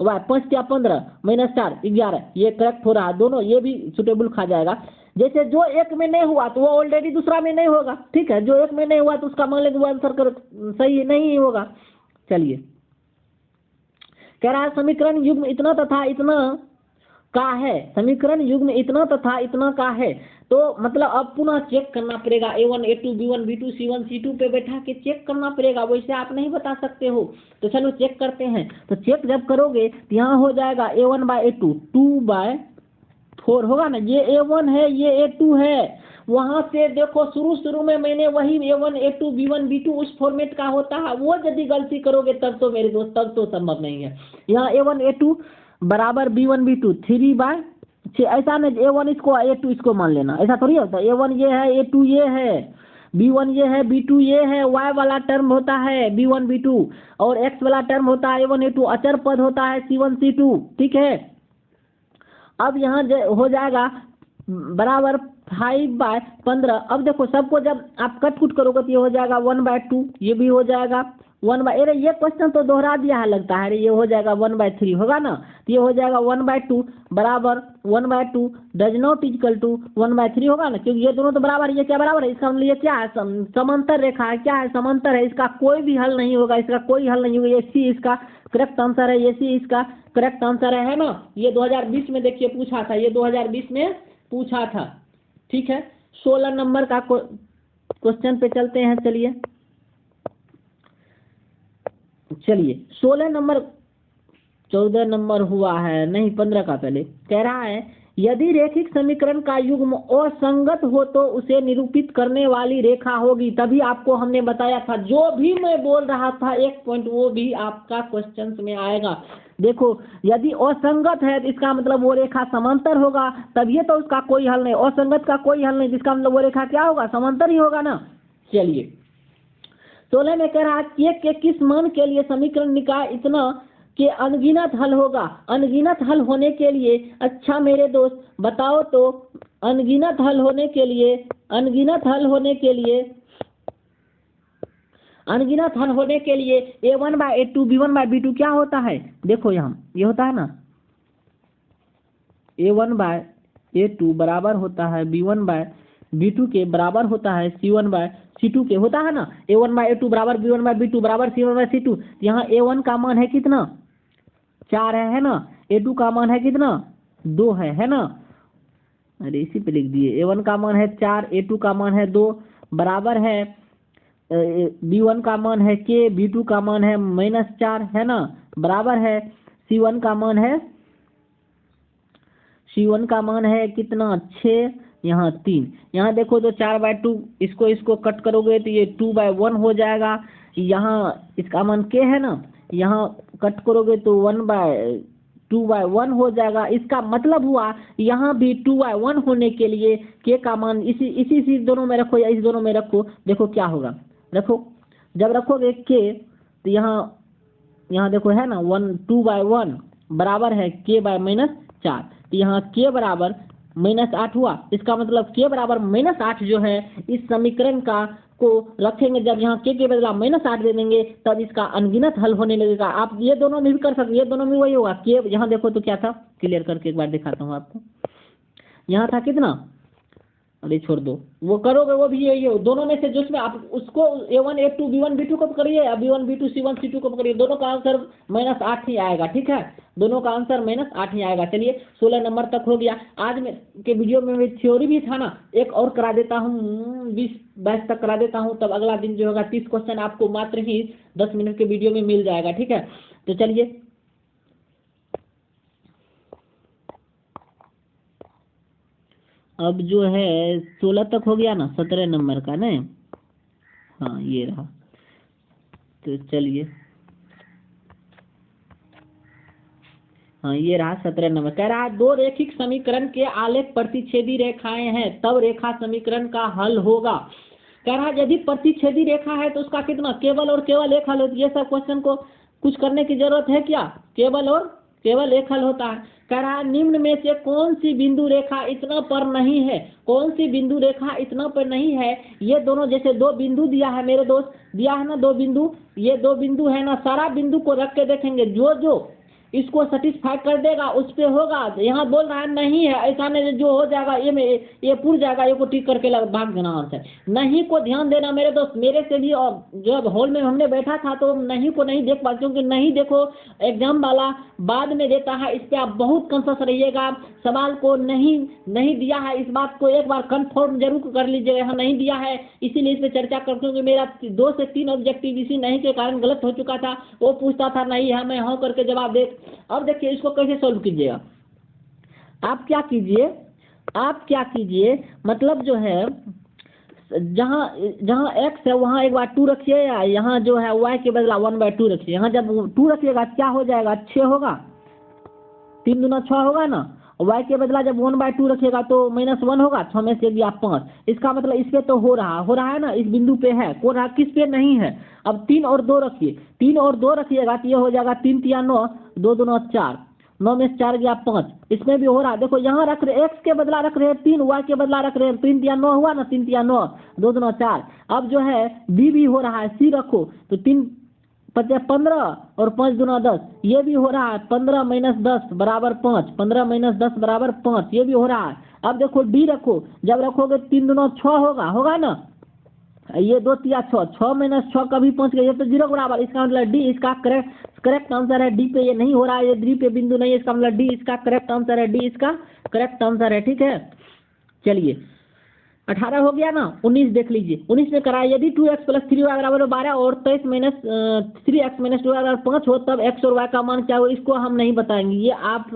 वाह 5 क्या 15 -4 11, ये करेक्ट हो रहा है दोनों, ये भी सुटेबल खा जाएगा। जैसे जो एक में नहीं हुआ तो वो ऑलरेडी दूसरा में नहीं होगा, ठीक है, जो एक में नहीं हुआ तो उसका मान लेंगे वो आंसर सही नहीं होगा। चलिए, कह रहा है समीकरण युग्म इतना तथा इतना का है, समीकरण युग्म इतना तथा इतना का है, तो मतलब अब पुनः चेक करना पड़ेगा, A1 A2 B1 B2 C1 C2 पे बैठा के चेक करना पड़ेगा, वैसे आप नहीं बता सकते हो। तो चलो चेक करते हैं। तो चेक जब करोगे तो यहाँ हो जाएगा A1/A2 2/4 होगा ना, ये A1 है ये A2 है। वहाँ से देखो शुरू में मैंने वही A1 A2 B1 B2 उस फॉर्मेट का होता है, वो यदि गलती करोगे तब तो मेरे दोस्त तब तो संभव नहीं है। यहाँ A1 A2 बराबर B1 B2 3/6, ऐसा नहीं A1 इसको A2 इसको मान लेना, ऐसा थोड़ी होता है। A1 ये है A2 ये है, B1 ये है B2 ये है, Y वाला टर्म होता है B1 B2 और X वाला टर्म होता है A1 A2, अचर पद होता है C1 C2, ठीक है। अब यहाँ हो जाएगा बराबर 5/15। अब देखो सबको जब आप कट कुट करोगे तो ये हो जाएगा 1/2, ये भी हो जाएगा 1/, अरे ये क्वेश्चन तो दोहरा दिया है लगता है, अरे ये हो जाएगा 1/3 होगा ना, तो ये हो जाएगा 1/2 बराबर 1/2 डज नॉट इक्वल टू 1/3 होगा ना, क्योंकि ये दोनों तो बराबर, ये क्या बराबर है, इसका मतलब ये क्या है, समांतर रेखा है, क्या है समांतर है, इसका कोई भी हल नहीं होगा, इसका कोई हल नहीं होगा, ये सी इसका करेक्ट आंसर है, ये सी इसका करेक्ट आंसर है ना। ये 2020 में देखिए पूछा था, ये 2020 में पूछा था, ठीक है। 16 नंबर का क्वेश्चन पे चलते हैं। चलिए 16 नंबर, 14 नंबर हुआ है नहीं 15 का, पहले कह रहा है यदि रेखिक समीकरण का युग्म असंगत हो तो उसे निरूपित करने वाली रेखा होगी। तभी आपको हमने बताया था, जो भी मैं बोल रहा था एक पॉइंट वो भी आपका क्वेश्चन में आएगा। देखो यदि असंगत है तो इसका मतलब वो रेखा समांतर होगा, तभी तो उसका कोई हल नहीं, असंगत का कोई हल नहीं, जिसका मतलब वो रेखा क्या होगा, समांतर ही होगा ना। चलिए 16 में कह रहा है केक के किस मान के लिए समीकरण निकाय इतना के अनगिनत हल होगा। अनगिनत हल होने के लिए, अच्छा मेरे दोस्त बताओ तो, अनगिनत हल होने के लिए A1/A2 B1/B2 क्या होता है, देखो यहाँ ये होता है ना, A1/A2 बराबर होता है B1/B2 के बराबर होता है C1/C2 के, होता है ना। A1/A2 बराबर B1/B2 बराबर C1/C2। यहाँ A1 का मान है कितना, 4 है ना, A2 का मान है कितना, 2 है ना, अरे इसी पे लिख दिए, A1 का मान है 4, A2 का मान है 2, बराबर है B1 का मान है K, B2 का मान है -4 है ना, बराबर है C1 का मान है कितना 6, यहाँ 3, यहाँ देखो तो 4/2, इसको कट करोगे तो ये 2/1 हो जाएगा। यहाँ इसका मान K है ना, यहाँ कट करोगे तो 2/1 हो जाएगा। इसका मतलब हुआ यहाँ भी 2/1 होने के लिए K का मान इसी दोनों में रखो या इस दोनों में रखो, देखो क्या होगा। रखो, जब रखोगे K तो यहाँ देखो है ना 2/1 बराबर है K/-4, तो यहाँ K बराबर -8 हुआ। इसका मतलब K बराबर -8 जो है इस समीकरण का को रखेंगे, जब यहाँ K के बदला -8 दे देंगे तब इसका अनगिनत हल होने लगेगा। आप ये दोनों में भी कर सकते, ये दोनों में वही होगा। K यहाँ देखो तो क्या था, क्लियर करके एक बार दिखाता हूँ आपको। यहाँ था कितना अरे छोड़ दो, वो करोगे वो भी ये दोनों में से जिसमें आप उसको A1 A2 B1 B2 को पकड़िए, B1 B2 C1 C2 को पकड़िए, दोनों का आंसर -8 ही आएगा। ठीक है, दोनों का आंसर -8 ही आएगा। चलिए 16 नंबर तक हो गया। आज में के वीडियो में थ्योरी भी था ना, एक और करा देता हूँ, 20-22 तक करा देता हूँ, तब अगला दिन जो होगा 30 क्वेश्चन आपको मात्र ही 10 मिनट के वीडियो में मिल जाएगा। ठीक है, तो चलिए अब जो है 16 तक हो गया ना, 17 नंबर का नहीं, हाँ ये रहा। तो चलिए, हाँ ये रहा 17 नंबर। कह रहा है 2 रेखिक समीकरण के आलेख प्रतिच्छेदी रेखाएं हैं तब रेखा समीकरण का हल होगा। कह रहा है यदि प्रतिच्छेदी रेखा है तो उसका कितना, केवल और केवल एक हल होता है। ये सब क्वेश्चन को कुछ करने की जरूरत है क्या, केवल और केवल एक हल होता है। कह रहा है निम्न में से कौन सी बिंदु रेखा इतना पर नहीं है, कौन सी बिंदु रेखा इतना पर नहीं है। ये दोनों जैसे 2 बिंदु दिया है मेरे दोस्त, दिया है ना 2 बिंदु, ये 2 बिंदु है ना, सारा बिंदु को रख के देखेंगे, जो जो इसको सेटिस्फाई कर देगा उस पे होगा। यहाँ बोल रहा है नहीं है, ऐसा नहीं, जो हो जाएगा ये में ये पूर जाएगा, ये को टिक करके भाग देना आंसर। नहीं को ध्यान देना मेरे दोस्त, मेरे से भी। और जब हॉल में हमने बैठा था तो नहीं को नहीं देख पाते, क्योंकि नहीं देखो एग्जाम वाला बाद में देता है, इस पर आप बहुत कॉन्शियस रहिएगा। सवाल को नहीं दिया है, इस बात को एक बार कंफर्म जरूर कर लीजिएगा, यहाँ नहीं दिया है, इसीलिए इस पर चर्चा करते हूँ। मेरा 2 से 3 ऑब्जेक्टिव इसी नहीं के कारण गलत हो चुका था। वो पूछता था नहीं है, मैं हाँ करके जवाब दे। अब देखिए इसको कैसे सॉल्व कीजिएगा। आप क्या कीजिए, मतलब जो है जहाँ x है वहाँ एक बार 2 रखिए, या यहाँ जो है y के बदला 1/2 रखिए। यहाँ जब 2 रखिएगा क्या हो जाएगा, 6 होगा, 3 दूना 6 होगा ना। y के बदला जब 1/2 रखिएगा तो -1 होगा, 6 में से दिया 5। इसका मतलब इस पे तो हो रहा है ना, इस बिंदु पे है, हो रहा किस पे नहीं है। अब 3 और 2 रखिए, 3 और 2 रखिएगा तो ये हो जाएगा 3 3 9, 2 दूना 4, 9 में से 4 गया 5, इसमें भी हो रहा है। देखो यहाँ रख रहे x के बदला रख रहे हैं 3, y के बदला रख रहे हैं 3 3 9 हुआ ना, 3 3 9, 2 दूना 4। अब जो है b भी हो रहा है, c रखो तो 3 5 15 और 5 दूना 10, ये भी हो रहा है। 15 - 10 बराबर 5, 15 - 10 बराबर 5, ये भी हो रहा है। अब देखो डी रखो, जब रखोगे 3 दूना 6 होगा ना, ये 2 3 6, 6 - 6 कभी 5 गए, ये तो 0 बराबर। इसका मतलब डी इसका करेक्ट आंसर है। डी पे ये नहीं हो रहा है, ये डी पे बिंदु नहीं है, इसका मतलब डी इसका करेक्ट आंसर है, डी इसका करेक्ट आंसर है। ठीक है, चलिए 18 हो गया ना। 19 देख लीजिए, 19 में कराया यदि 2x + 3y = 12 और 23 - 3x - 2y = 5 हो तब x और y का मान क्या हो। इसको हम नहीं बताएंगे, ये आप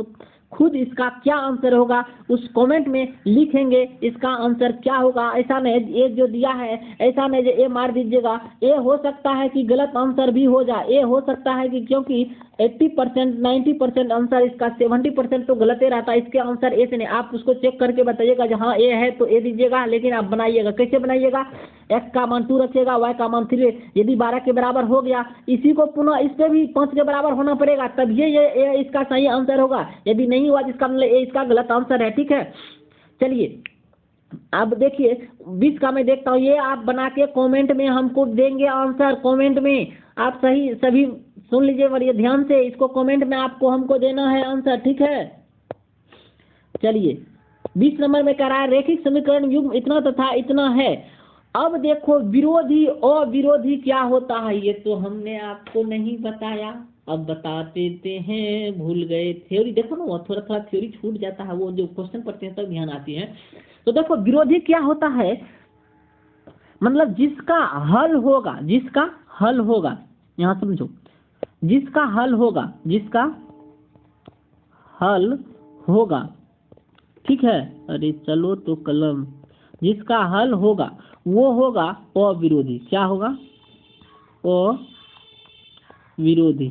खुद इसका क्या आंसर होगा उस कमेंट में लिखेंगे, इसका आंसर क्या होगा। ऐसा नहीं ये जो दिया है, ऐसा नहीं जो ए मार दीजिएगा। ए हो सकता है कि गलत आंसर भी हो जाए, ए हो सकता है कि क्योंकि 80% 90% आंसर इसका 70% तो गलत ही रहता है। इसके आंसर ए से नहीं, आप उसको चेक करके बताइएगा जो हाँ ए है तो ए दीजिएगा, लेकिन आप बनाइएगा कैसे बनाइएगा, x का मान 2 रखिएगा, y का मान 3। यदि 12 के बराबर हो गया, इसी को पुनः इस पे भी 5 के बराबर होना पड़ेगा, तब ये इसका सही आंसर होगा। यदि नहीं हुआ जिसका मतलब ए इसका गलत आंसर है। ठीक है, चलिए अब देखिए 20 का मैं देखता हूँ, ये आप बना के कमेंट में हमको देंगे आंसर। कमेंट में आप सही सभी सुन लीजिए बड़े ध्यान से, इसको कमेंट में आपको हमको देना है आंसर। ठीक है, चलिए 20 नंबर में कह रहा है रेखिक समीकरण युग्म इतना तथा इतना है। अब देखो विरोधी और विरोधी क्या होता है, ये तो हमने आपको नहीं बताया, अब बता देते हैं, भूल गए। थ्योरी देखो ना, थोड़ा थोड़ा थ्योरी छूट जाता है, वो जो क्वेश्चन पढ़ते हैं तब ध्यान आती है। तो देखो विरोधी क्या होता है, मतलब जिसका हल होगा, यहाँ समझो, जिसका हल होगा, ठीक है। अरे चलो तो कलम, जिसका हल होगा वो होगा अविरोधी। क्या होगा, अविरोधी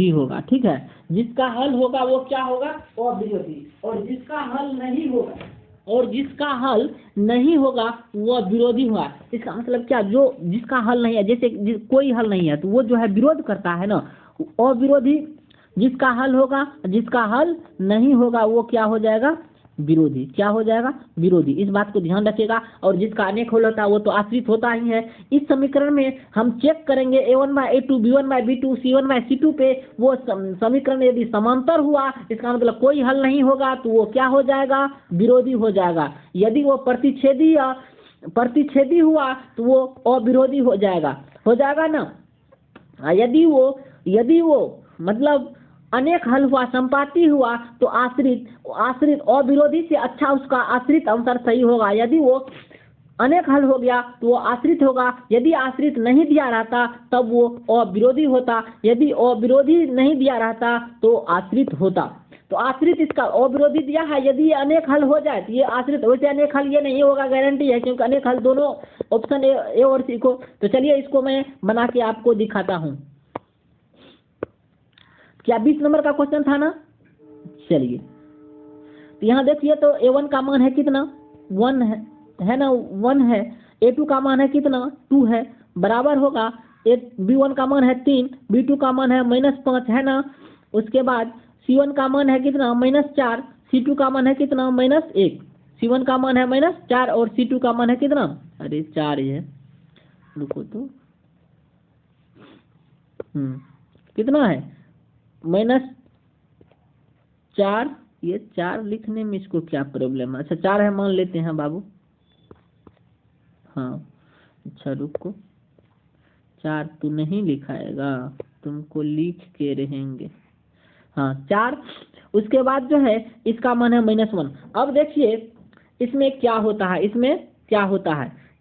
होगा। ठीक है, जिसका हल होगा वो क्या होगा, अविरोधी। और जिसका हल नहीं होगा वो विरोधी हुआ। इसका मतलब क्या, जो जिसका हल नहीं है, जैसे कोई हल नहीं है तो वो जो है विरोध करता है ना, अविरोधी। जिसका हल होगा, जिसका हल नहीं होगा वो क्या हो जाएगा, विरोधी। क्या हो जाएगा? विरोधी। इस बात को ध्यान रखिएगा। और जिसका अनेक हल होता है वो तो आश्रित होता ही है। इस समीकरण में हम चेक करेंगे a1/a2 b1/b2 c1/c2 पे वो समीकरण यदि समांतर हुआ इसका मतलब कोई हल नहीं होगा तो वो क्या हो जाएगा? विरोधी हो जाएगा। यदि वो प्रतिच्छेदी हुआ तो वो अविरोधी हो जाएगा ना। यदि वो मतलब अनेक हल हुआ, संपाती हुआ तो आश्रित अविरोधी से अच्छा उसका आश्रित आंसर सही होगा। यदि वो अनेक हल हो गया तो वो आश्रित होगा। यदि आश्रित नहीं दिया रहता तब वो अविरोधी होता। यदि अविरोधी नहीं दिया रहता तो आश्रित होता। तो आश्रित इसका अविरोधी दिया है। यदि ये अनेक हल हो जाए तो ये आश्रित, वैसे अनेक हल ये नहीं होगा, गारंटी है, क्योंकि अनेक हल दोनों ऑप्शन ए और सी को। तो चलिए इसको मैं बना के आपको दिखाता हूँ। क्या 20 नंबर का क्वेश्चन था ना? चलिए तो यहाँ देखिए तो a1 का मान है कितना? 1 है ना, 1 है। a2 का मान है कितना? 2 है। बराबर होगा b1 का मान है 3, b2 का मान है -5 है ना। उसके बाद c1 का मान है कितना? -4, c2 का मान है कितना? -1। c1 का मान है -4 और c2 का मान है कितना? अरे 4 ही है, रुको तो। कितना है? -4। ये 4 लिखने में इसको क्या प्रॉब्लम है? अच्छा 4 है मान लेते हैं बाबू। हाँ अच्छा रुको, 4 तो नहीं लिखाएगा, तुमको लिख के रहेंगे। हाँ 4। उसके बाद जो है इसका मान है -1। अब देखिए इसमें क्या होता है,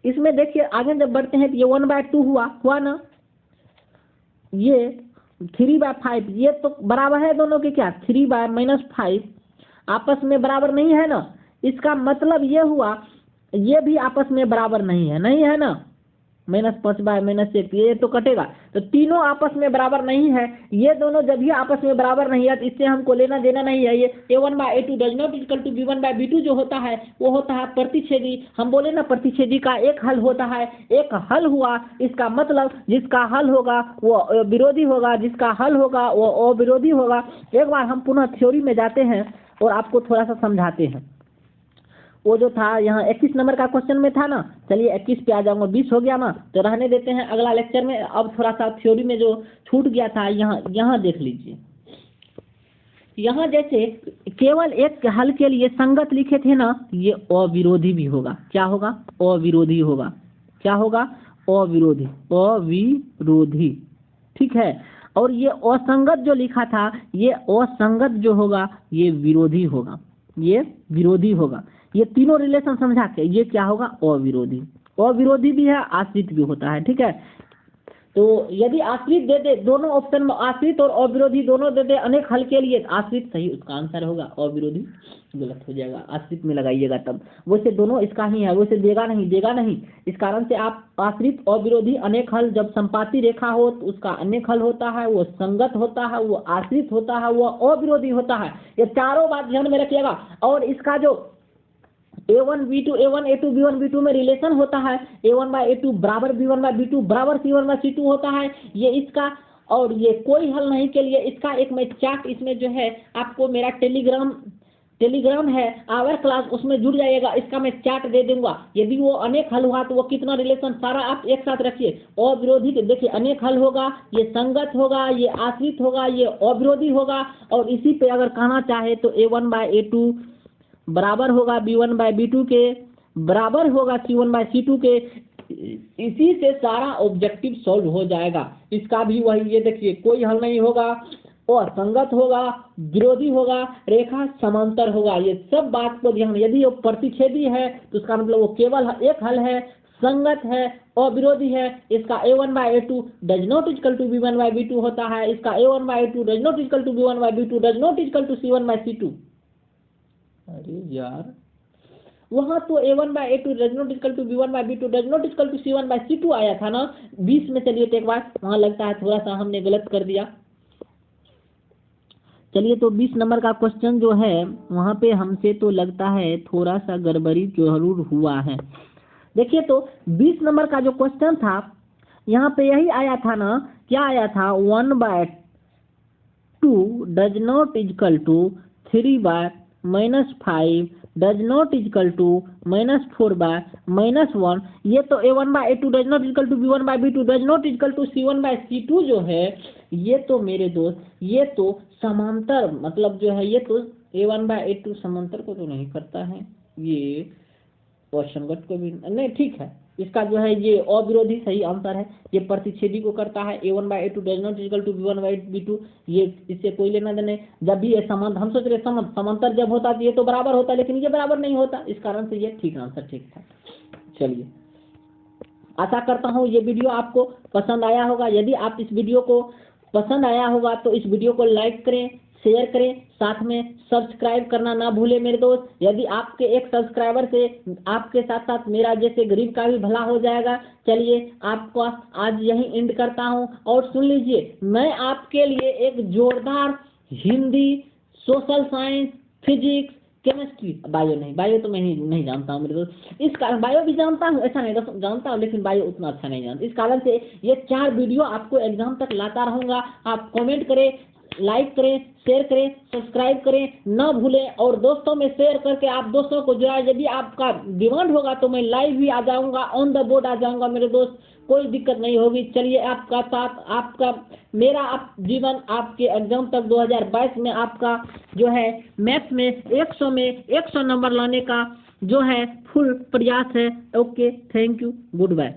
इसमें देखिए आगे जब बढ़ते हैं तो ये 1/2 हुआ ना। ये 3/5 ये तो बराबर है दोनों के। क्या 3/-5 आपस में बराबर नहीं है ना। इसका मतलब ये हुआ ये भी आपस में बराबर नहीं है ना। -5/-1 ये तो कटेगा। तो तीनों आपस में बराबर नहीं है। ये दोनों जब भी आपस में बराबर नहीं है तो इससे हमको लेना देना नहीं है। ये a1/a2 does not equal to b1/b2 जो होता है वो होता है प्रतिच्छेदी। हम बोले ना प्रतिच्छेदी का एक हल होता है। एक हल हुआ इसका मतलब जिसका हल होगा वो विरोधी होगा, जिसका हल होगा वो अविरोधी होगा। एक बार हम पुनः थ्योरी में जाते हैं और आपको थोड़ा सा समझाते हैं। वो जो था यहाँ 21 नंबर का क्वेश्चन में था ना। चलिए 21 पे आ जाऊंगा, 20 हो गया ना तो रहने देते हैं अगला लेक्चर में। अब थोड़ा सा थ्योरी में जो छूट गया था यहाँ देख लीजिए। यहाँ जैसे केवल एक हल के लिए संगत लिखे थे ना, ये अविरोधी भी होगा। क्या होगा? अविरोधी होगा। क्या होगा? अविरोधी। ठीक है। और ये असंगत जो लिखा था, ये असंगत जो होगा ये विरोधी होगा। ये तीनों रिलेशन समझा के ये क्या होगा? अविरोधी भी है, आश्रित भी होता है। ठीक है। तो यदि आश्रित दे दे, दोनों ऑप्शन में आश्रित और अविरोधी दोनों दे दे अनेक हल के लिए, आश्रित सही उसका आंसर होगा, अविरोधी गलत हो जाएगा। आश्रित में लगाइएगा तब। वैसे दोनों इसका ही है, वैसे देगा नहीं। इस कारण से आप आश्रित अविरोधी अनेक हल जब संपाती रेखा हो तो उसका अनेक हल होता है, वो संगत होता है, वो आश्रित होता है, वो अविरोधी होता है। ये चारों बात ध्यान में रखिएगा। और इसका जो a1/b2 a1/a2 b1/b2 में रिलेशन होता है, a1/a2 बराबर b1/b2 बराबर c1/c2 होता है। ये इसका और ये कोई हल नहीं के लिए इसका एक मैं चार्ट इसमें जो है आपको मेरा टेलीग्राम है आवर क्लास, उसमें जुड़ जाइएगा। इसका मैं चार्ट दे दूंगा। यदि वो अनेक हल हुआ तो वो कितना रिलेशन सारा आप एक साथ रखिए। अविरोधी के देखिए अनेक हल होगा, ये संगत होगा, ये आश्रित होगा, ये अविरोधी होगा। और इसी पे अगर कहना चाहे तो a1/a2 बराबर होगा b1/b2 के, बराबर होगा c1/c2 के। इसी से सारा ऑब्जेक्टिव सॉल्व हो जाएगा। इसका भी वही, ये देखिए कोई हल नहीं होगा, और संगत होगा, विरोधी होगा, रेखा समांतर होगा। ये सब बात को ध्यान। यदि वो प्रतिच्छेदी है तो उसका मतलब वो केवल एक हल है, संगत है, अविरोधी है। इसका a1/a2 does not equal to b1/b2 होता है। इसका a1/a2 does not equal to b1/b2 does not equal to c1/c2। अरे यार वहाँ तो a1/a2 does not equal to b1/b2 does not equal to c1/c2 आया था ना 20 में। चलिए तो एक बार वहाँ लगता है थोड़ा सा हमने गलत कर दिया। चलिए तो 20 नंबर का क्वेश्चन जो है वहाँ पे हमसे तो लगता है थोड़ा सा गड़बड़ी जरूर हुआ है। देखिए तो 20 नंबर का जो क्वेश्चन था यहाँ पे यही आया था ना। क्या आया था? 1/2 does not equal to 3/-5 does not equal to -4/-1, ये तो A1/A2 does not equal to B1/B2 does not equal to C1/C2 जो है, ये तो मेरे दोस्त ये तो समांतर मतलब जो है ये तो A1/A2 समांतर को तो नहीं करता है, ये असंगत को भी नहीं, ठीक है। इसका जो है ये अविरोधी सही आंसर है, ये प्रतिच्छेदी को करता है। A1/A2 does not equal to B1/B2, ये इससे कोई लेना देना नहीं। जब भी ये समांतर, हम सोच रहे समांतर जब होता तो ये तो बराबर होता, लेकिन ये बराबर नहीं होता, इस कारण से ये ठीक आंसर ठीक था। चलिए, आशा करता हूँ ये वीडियो आपको पसंद आया होगा। यदि आप इस वीडियो को पसंद आया होगा तो इस वीडियो को लाइक करें, शेयर करें, साथ में सब्सक्राइब करना ना भूलें मेरे दोस्त। यदि आपके एक सब्सक्राइबर से आपके साथ साथ मेरा जैसे गरीब का भी भला हो जाएगा। चलिए, आपको आज यही एंड करता हूं, और सुन लीजिए, मैं आपके लिए एक जोरदार Hindi, social science, physics, chemistry, bio तो मैं नहीं जानता हूँ मेरे दोस्त, इस कारण बायो भी जानता हूँ, ऐसा नहीं जानता हूँ, लेकिन बायो उतना अच्छा नहीं जानता। इस कारण से ये 4 वीडियो आपको एग्जाम तक लाता रहूँगा। आप कमेंट करें, लाइक करें, शेयर करें, सब्सक्राइब करें ना भूलें, और दोस्तों में शेयर करके आप दोस्तों को जो है, यदि आपका डिमांड होगा तो मैं लाइव भी आ जाऊंगा, ऑन द बोर्ड आ जाऊंगा मेरे दोस्त, कोई दिक्कत नहीं होगी। चलिए, आपका साथ, आपका मेरा जीवन आपके एग्जाम तक 2022 में आपका जो है मैथ्स में 100 में 100 नंबर लाने का जो है फुल प्रयास है। Okay, thank you, good bye.